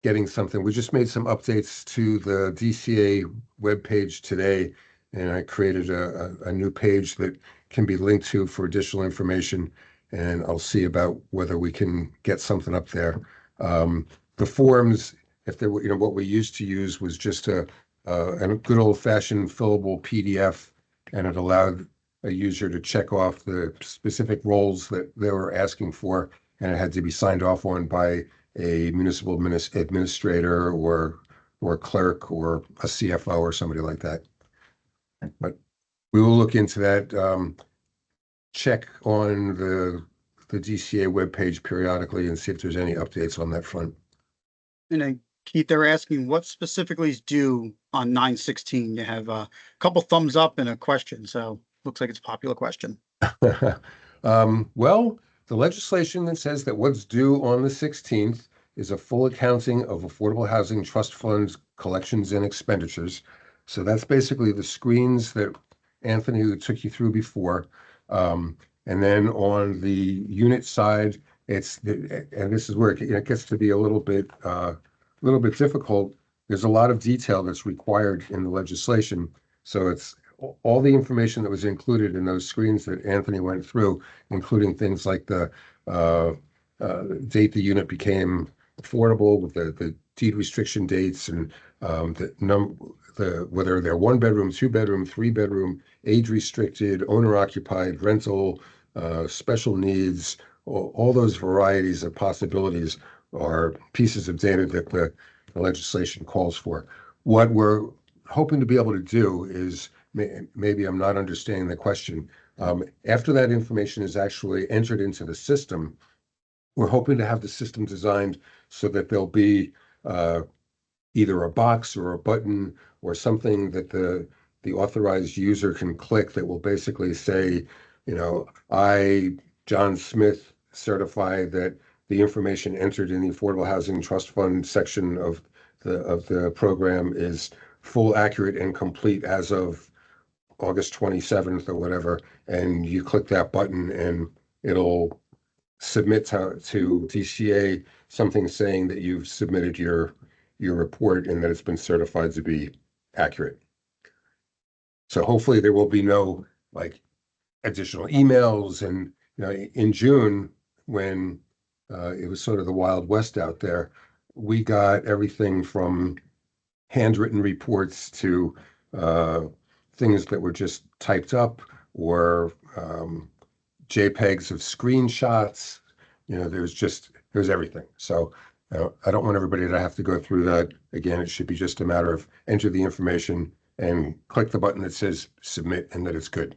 getting something. We just made some updates to the DCA webpage today, and I created a new page that can be linked to for additional information, and I'll see about whether we can get something up there. The forms, if there were, what we used to use was just a good old-fashioned fillable PDF, and it allowed a user to check off the specific roles that they were asking for, and it had to be signed off on by a municipal administrator or clerk or a CFO or somebody like that. But we will look into that. Check on the DCA webpage periodically and see if there's any updates on that front.
And then Keith, they're asking what specifically is due on 9/16. You have a couple thumbs up and a question, so looks like it's a popular question.
Well, the legislation that says that what's due on the 16th is a full accounting of Affordable Housing Trust Funds collections and expenditures. So that's basically the screens that Anthony took you through before. And then on the unit side, and this is where it gets to be a little bit difficult. There's a lot of detail that's required in the legislation. So it's all the information that was included in those screens that Anthony went through, including things like the date the unit became affordable, with the deed restriction dates, and whether they're 1 bedroom, 2 bedroom, 3 bedroom, age-restricted, owner-occupied, rental, special needs, all those varieties of possibilities are pieces of data that the legislation calls for. What we're hoping to be able to do is, maybe I'm not understanding the question. After that information is actually entered into the system, we're hoping to have the system designed so that there'll be either a box or a button or something that the authorized user can click that will basically say, I, John Smith, certify that the information entered in the Affordable Housing Trust Fund section of the program is full, accurate, and complete as of August 27th or whatever. And you click that button and it'll submit to DCA something saying that you've submitted your report and that it's been certified to be accurate. So hopefully there will be no additional emails. And in June, when it was sort of the Wild West out there, we got everything from handwritten reports to things that were just typed up or JPEGs of screenshots. There's everything. So I don't want everybody to have to go through that again. It should be just a matter of enter the information and click the button that says submit and that it's good.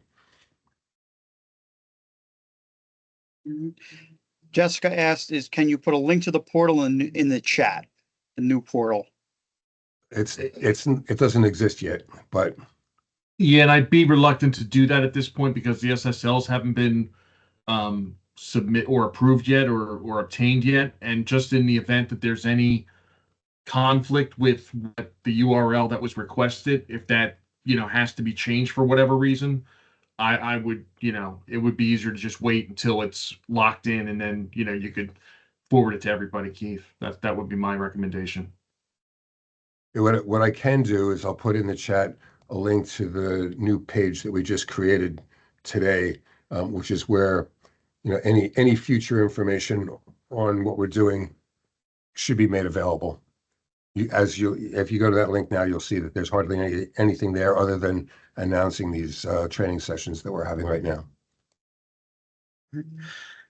Jessica asked, can you put a link to the portal in the chat, the new portal?
It doesn't exist yet, but
Yeah, and I'd be reluctant to do that at this point because the SSLs haven't been submit or approved yet or obtained yet. And just in the event that there's any conflict with the URL that was requested, if that has to be changed for whatever reason, I would it would be easier to just wait until it's locked in, and then you could forward it to everybody, Keith. That would be my recommendation.
what I can do is I'll put in the chat a link to the new page that we just created today, which is where any future information on what we're doing should be made available. If you go to that link now, you'll see that there's hardly anything there other than announcing these training sessions that we're having right now.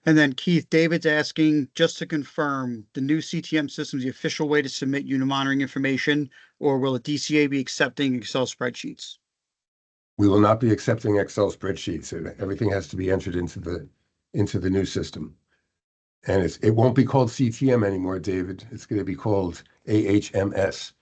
And then Keith, David's asking, just to confirm, the new CTM system is the official way to submit unit monitoring information, or will the DCA be accepting Excel spreadsheets?
We will not be accepting Excel spreadsheets. Everything has to be entered into the new system. And it won't be called CTM anymore, David. It's going to be called AHMS.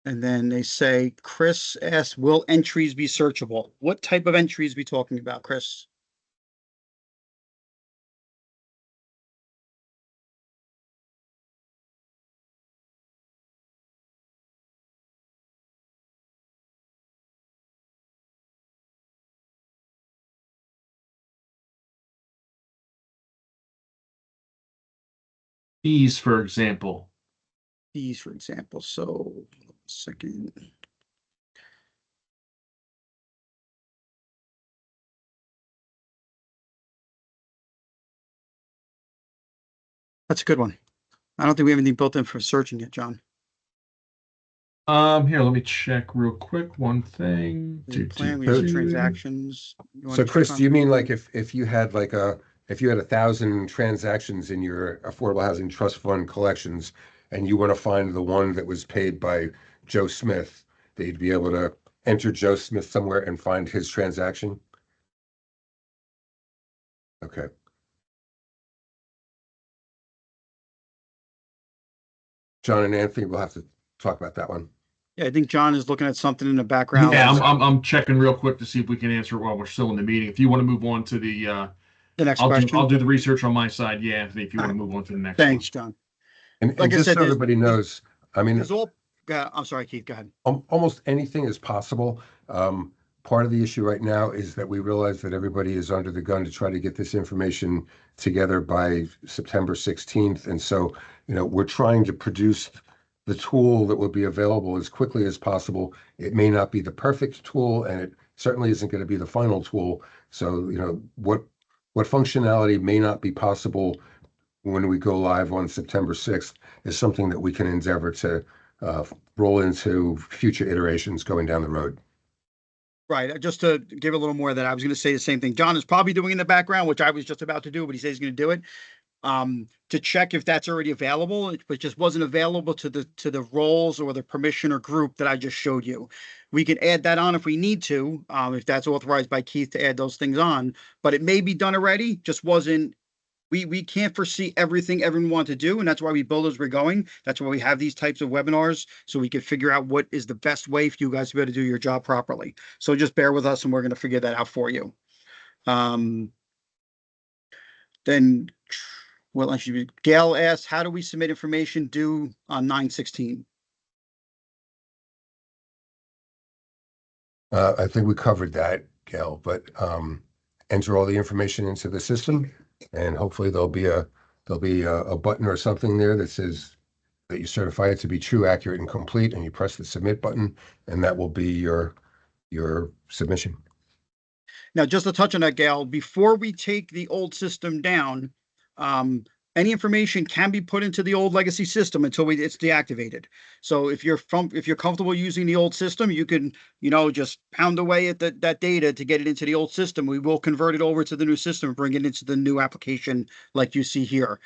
And then they say, Chris asked, will entries be searchable? What type of entries are we talking about, Chris?
Fees, for example.
These, for example. So, second. That's a good one. I don't think we have anything built in for searching yet, John.
Here, let me check real quick. One thing.
Plan, we have transactions.
So Chris, do you mean if you had if you had 1,000 transactions in your Affordable Housing Trust Fund collections and you want to find the one that was paid by Joe Smith, that you'd be able to enter Joe Smith somewhere and find his transaction? Okay. John and Anthony, we'll have to talk about that one.
Yeah, I think John is looking at something in the background.
Yeah, I'm checking real quick to see if we can answer it while we're still in the meeting. If you want to move on to
the next
I'll
question.
I'll do the research on my side. Yeah, Anthony, if you want to move on to the next
Thanks, John.
And just so everybody knows, I mean,
I'm sorry, Keith, go ahead.
Almost anything is possible. Part of the issue right now is that we realize that everybody is under the gun to try to get this information together by September 16th. And so, we're trying to produce the tool that will be available as quickly as possible. It may not be the perfect tool, and it certainly isn't going to be the final tool. So, what functionality may not be possible when we go live on September 6th is something that we can endeavor to roll into future iterations going down the road.
Right. Just to give a little more of that, I was going to say the same thing. John is probably doing in the background, which I was just about to do, but he says he's going to do it. To check if that's already available, but just wasn't available to the roles or the permission or group that I just showed you. We can add that on if we need to, if that's authorized by Keith to add those things on, but it may be done already, just wasn't. We can't foresee everything everyone wants to do, and that's why we build as we're going. That's why we have these types of webinars, so we can figure out what is the best way for you guys to be able to do your job properly. So just bear with us, and we're going to figure that out for you. Then, well, actually, Gail asked, how do we submit information due on 9/16?
I think we covered that, Gail, but enter all the information into the system, and hopefully there'll be a button or something there that says that you certify it to be true, accurate, and complete, and you press the submit button, and that will be your submission.
Now, just to touch on that, Gail, before we take the old system down, any information can be put into the old legacy system until it's deactivated. So if you're comfortable using the old system, you can, just pound away at that data to get it into the old system. We will convert it over to the new system and bring it into the new application like you see here.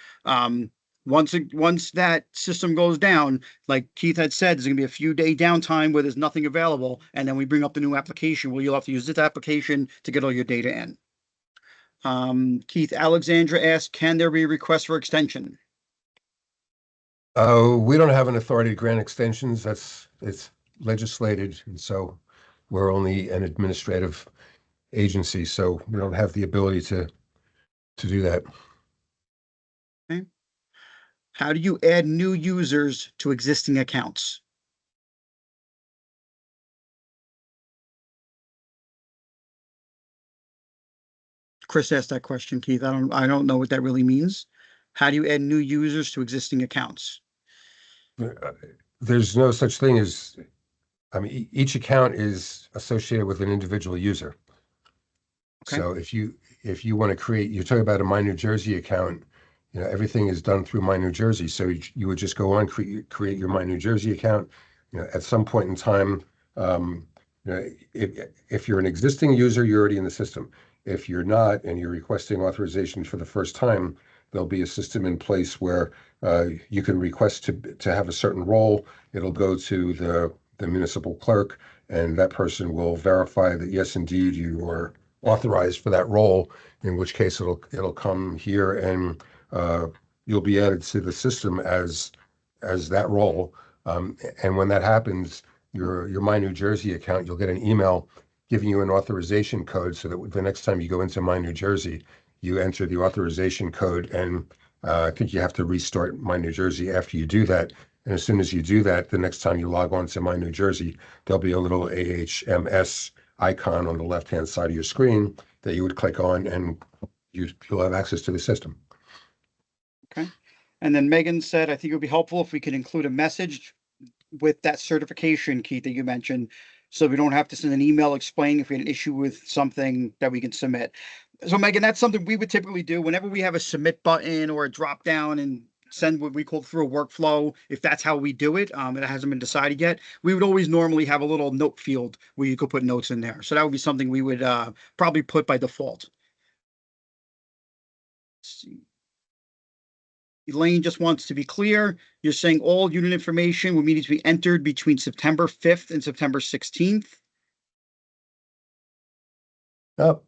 Once that system goes down, like Keith had said, there's going to be a few day downtime where there's nothing available, and then we bring up the new application where you'll have to use this application to get all your data in. Keith, Alexandra asked, can there be a request for extension?
We don't have an authority to grant extensions. It's legislated, and so we're only an administrative agency, so we don't have the ability to do that.
Okay. How do you add new users to existing accounts? Chris asked that question, Keith. I don't know what that really means. How do you add new users to existing accounts?
There's no such thing as, each account is associated with an individual user.
Okay.
So if you want to create, you're talking about a My New Jersey account, everything is done through My New Jersey. So you would just go on, create your My New Jersey account. At some point in time, if you're an existing user, you're already in the system. If you're not, and you're requesting authorization for the first time, there'll be a system in place where you can request to have a certain role. It'll go to the municipal clerk, and that person will verify that yes, indeed, you are authorized for that role. In which case, it'll come here, and you'll be added to the system as that role. And when that happens, your My New Jersey account, you'll get an email giving you an authorization code, so that the next time you go into My New Jersey, you enter the authorization code, and I think you have to restart My New Jersey after you do that. And as soon as you do that, the next time you log on to My New Jersey, there'll be a little AHMS icon on the left-hand side of your screen that you would click on, and you'll have access to the system.
Okay. And then Megan said, I think it would be helpful if we could include a message with that certification, Keith, that you mentioned, so we don't have to send an email explaining if we had an issue with something that we can submit. So Megan, that's something we would typically do whenever we have a submit button or a drop down and send what we call through a workflow. If that's how we do it, it hasn't been decided yet. We would always normally have a little note field where you could put notes in there. So that would be something we would probably put by default. Let's see. Elaine just wants to be clear. You're saying all unit information will need to be entered between September 5th and September 16th?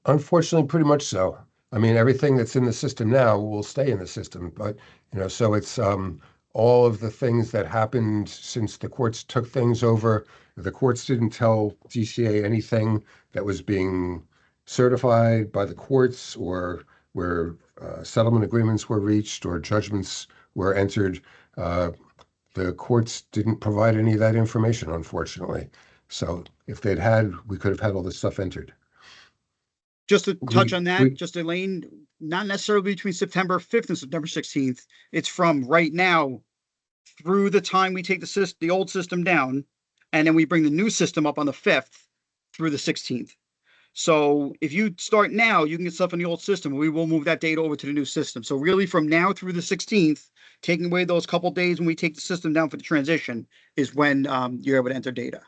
Unfortunately, pretty much so. Everything that's in the system now will stay in the system, but, so it's all of the things that happened since the courts took things over. The courts didn't tell DCA anything that was being certified by the courts, or where settlement agreements were reached or judgments were entered. The courts didn't provide any of that information, unfortunately. So if they'd had, we could have had all this stuff entered.
Just to touch on that, just Elaine, not necessarily between September 5th and September 16th. It's from right now through the time we take the old system down, and then we bring the new system up on the 5th through the 16th. So if you start now, you can get stuff in the old system. We will move that data over to the new system. So really from now through the 16th, taking away those couple days when we take the system down for the transition is when you're able to enter data.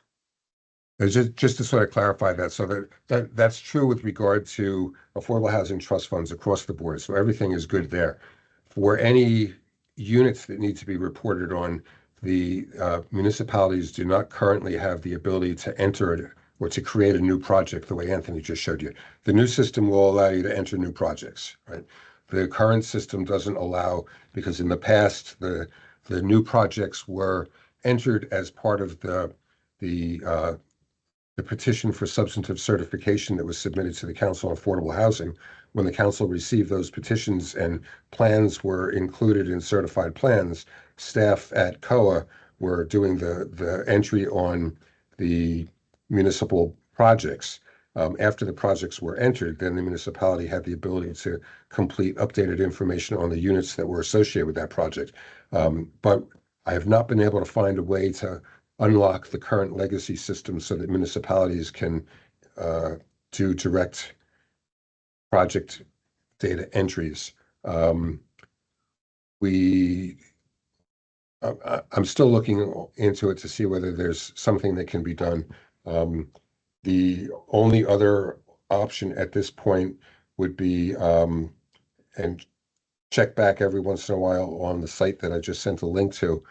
Just to sort of clarify that, so that's true with regard to affordable housing trust funds across the board. So everything is good there. For any units that need to be reported on, the municipalities do not currently have the ability to enter it or to create a new project the way Anthony just showed you. The new system will allow you to enter new projects, right? The current system doesn't allow, because in the past, the new projects were entered as part of the petition for substantive certification that was submitted to the Council on Affordable Housing. When the council received those petitions and plans were included in certified plans, staff at COA were doing the entry on the municipal projects. After the projects were entered, then the municipality had the ability to complete updated information on the units that were associated with that project. But I have not been able to find a way to unlock the current legacy system so that municipalities can do direct project data entries. I'm still looking into it to see whether there's something that can be done. The only other option at this point would be, and check back every once in a while on the site that I just sent a link to.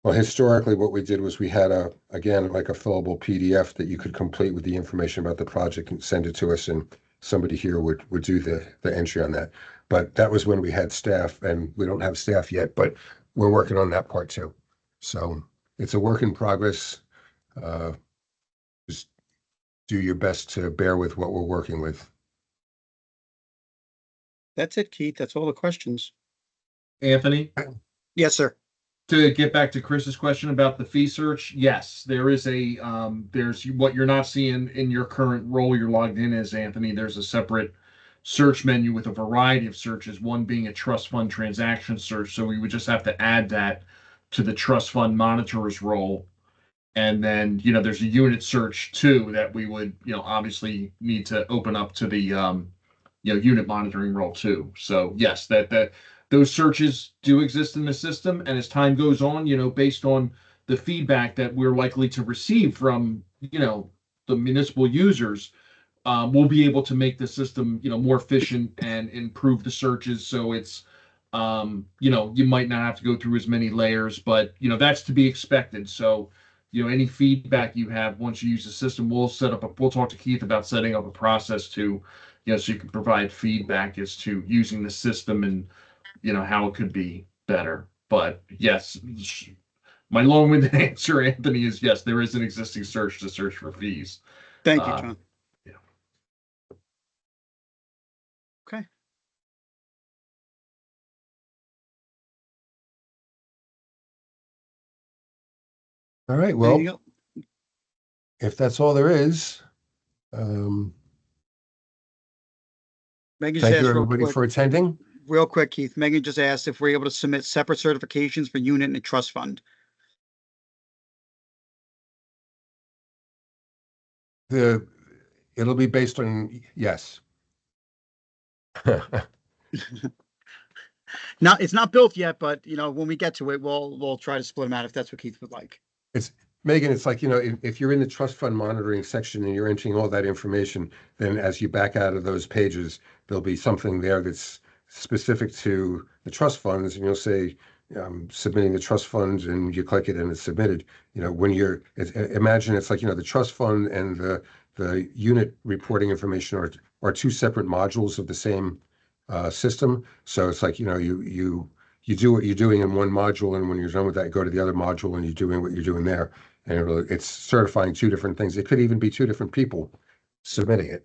Well, historically, what we did was we had again, like a fillable PDF that you could complete with the information about the project and send it to us, and somebody here would do the entry on that. But that was when we had staff, and we don't have staff yet, but we're working on that part too. So it's a work in progress. Just do your best to bear with what we're working with.
That's it, Keith. That's all the questions.
Anthony?
Yes, sir.
To get back to Chris's question about the fee search, yes, there is there's what you're not seeing in your current role you're logged in as, Anthony. There's a separate search menu with a variety of searches, one being a trust fund transaction search. So we would just have to add that to the trust fund monitor's role. And then, there's a unit search too that we would, obviously need to open up to the, unit monitoring role too. So yes, that those searches do exist in the system. And as time goes on, based on the feedback that we're likely to receive from, the municipal users, we'll be able to make the system, more efficient and improve the searches. So it's, you might not have to go through as many layers, but, that's to be expected. So, any feedback you have once you use the system, we'll talk to Keith about setting up a process to, so you can provide feedback as to using the system and, how it could be better. But yes, my long-winded answer, Anthony, is yes, there is an existing search to search for fees.
Thank you, John.
Yeah.
Okay.
All right, well, if that's all there is,
Megan
thank
just asked
you
real
everybody
quick,
for attending.
real quick, Keith. Megan just asked if we're able to submit separate certifications for unit and trust fund.
It'll be based on, yes.
Now, it's not built yet, but when we get to it, we'll try to split them out if that's what Keith would like.
Megan, it's like, if you're in the trust fund monitoring section and you're entering all that information, then as you back out of those pages, there'll be something there that's specific to the trust funds, and you'll say, submitting the trust funds, and you click it and it's submitted. When imagine it's like, the trust fund and the unit reporting information are two separate modules of the same system. So it's like, you do what you're doing in one module, and when you're done with that, you go to the other module and you're doing what you're doing there. And it's certifying two different things. It could even be two different people submitting it.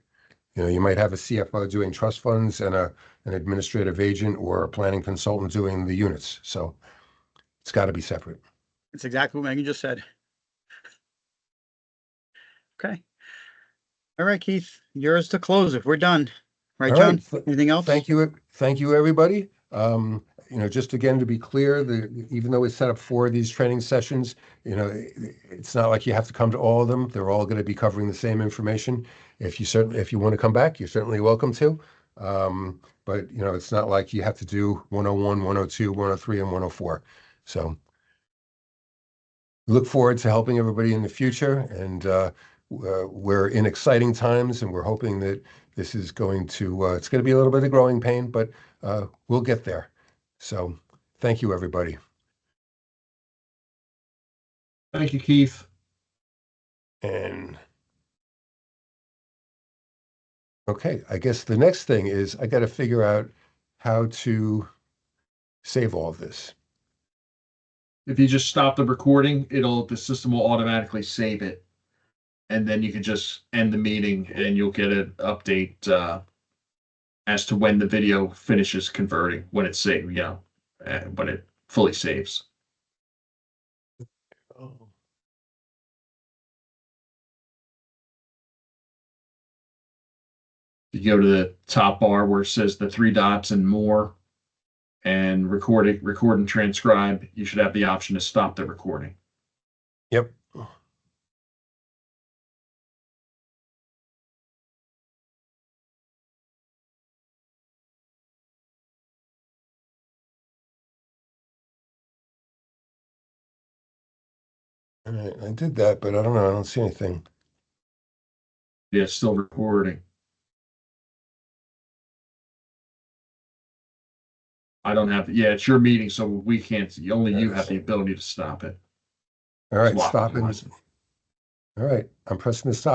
You might have a CFO doing trust funds and an administrative agent or a planning consultant doing the units. So it's got to be separate.
It's exactly what Megan just said. Okay. All right, Keith, yours to close if we're done. Right,
All
John?
right.
Anything else?
Thank you, everybody. just again, to be clear, even though we set up 4 of these training sessions, it's not like you have to come to all of them. They're all going to be covering the same information. If you want to come back, you're certainly welcome to. But it's not like you have to do 101, 102, 103, and 104. So we look forward to helping everybody in the future, and we're in exciting times, and we're hoping that this is going to, it's going to be a little bit of growing pain, but we'll get there. So thank you, everybody.
Thank you, Keith.
And okay, I guess the next thing is I got to figure out how to save all of this.
If you just stop the recording, the system will automatically save it. And then you can just end the meeting and you'll get an update as to when the video finishes converting, when it's saved, when it fully saves.
Oh.
You go to the top bar where it says the 3 dots and more, and record and transcribe. You should have the option to stop the recording.
Yep. All right, I did that, but I don't know. I don't see anything.
Yeah, it's still recording. I don't have, it's your meeting, so we can't, only you have the ability to stop it.
All right,
Lock
stop it.
device.
All right, I'm pressing the stop.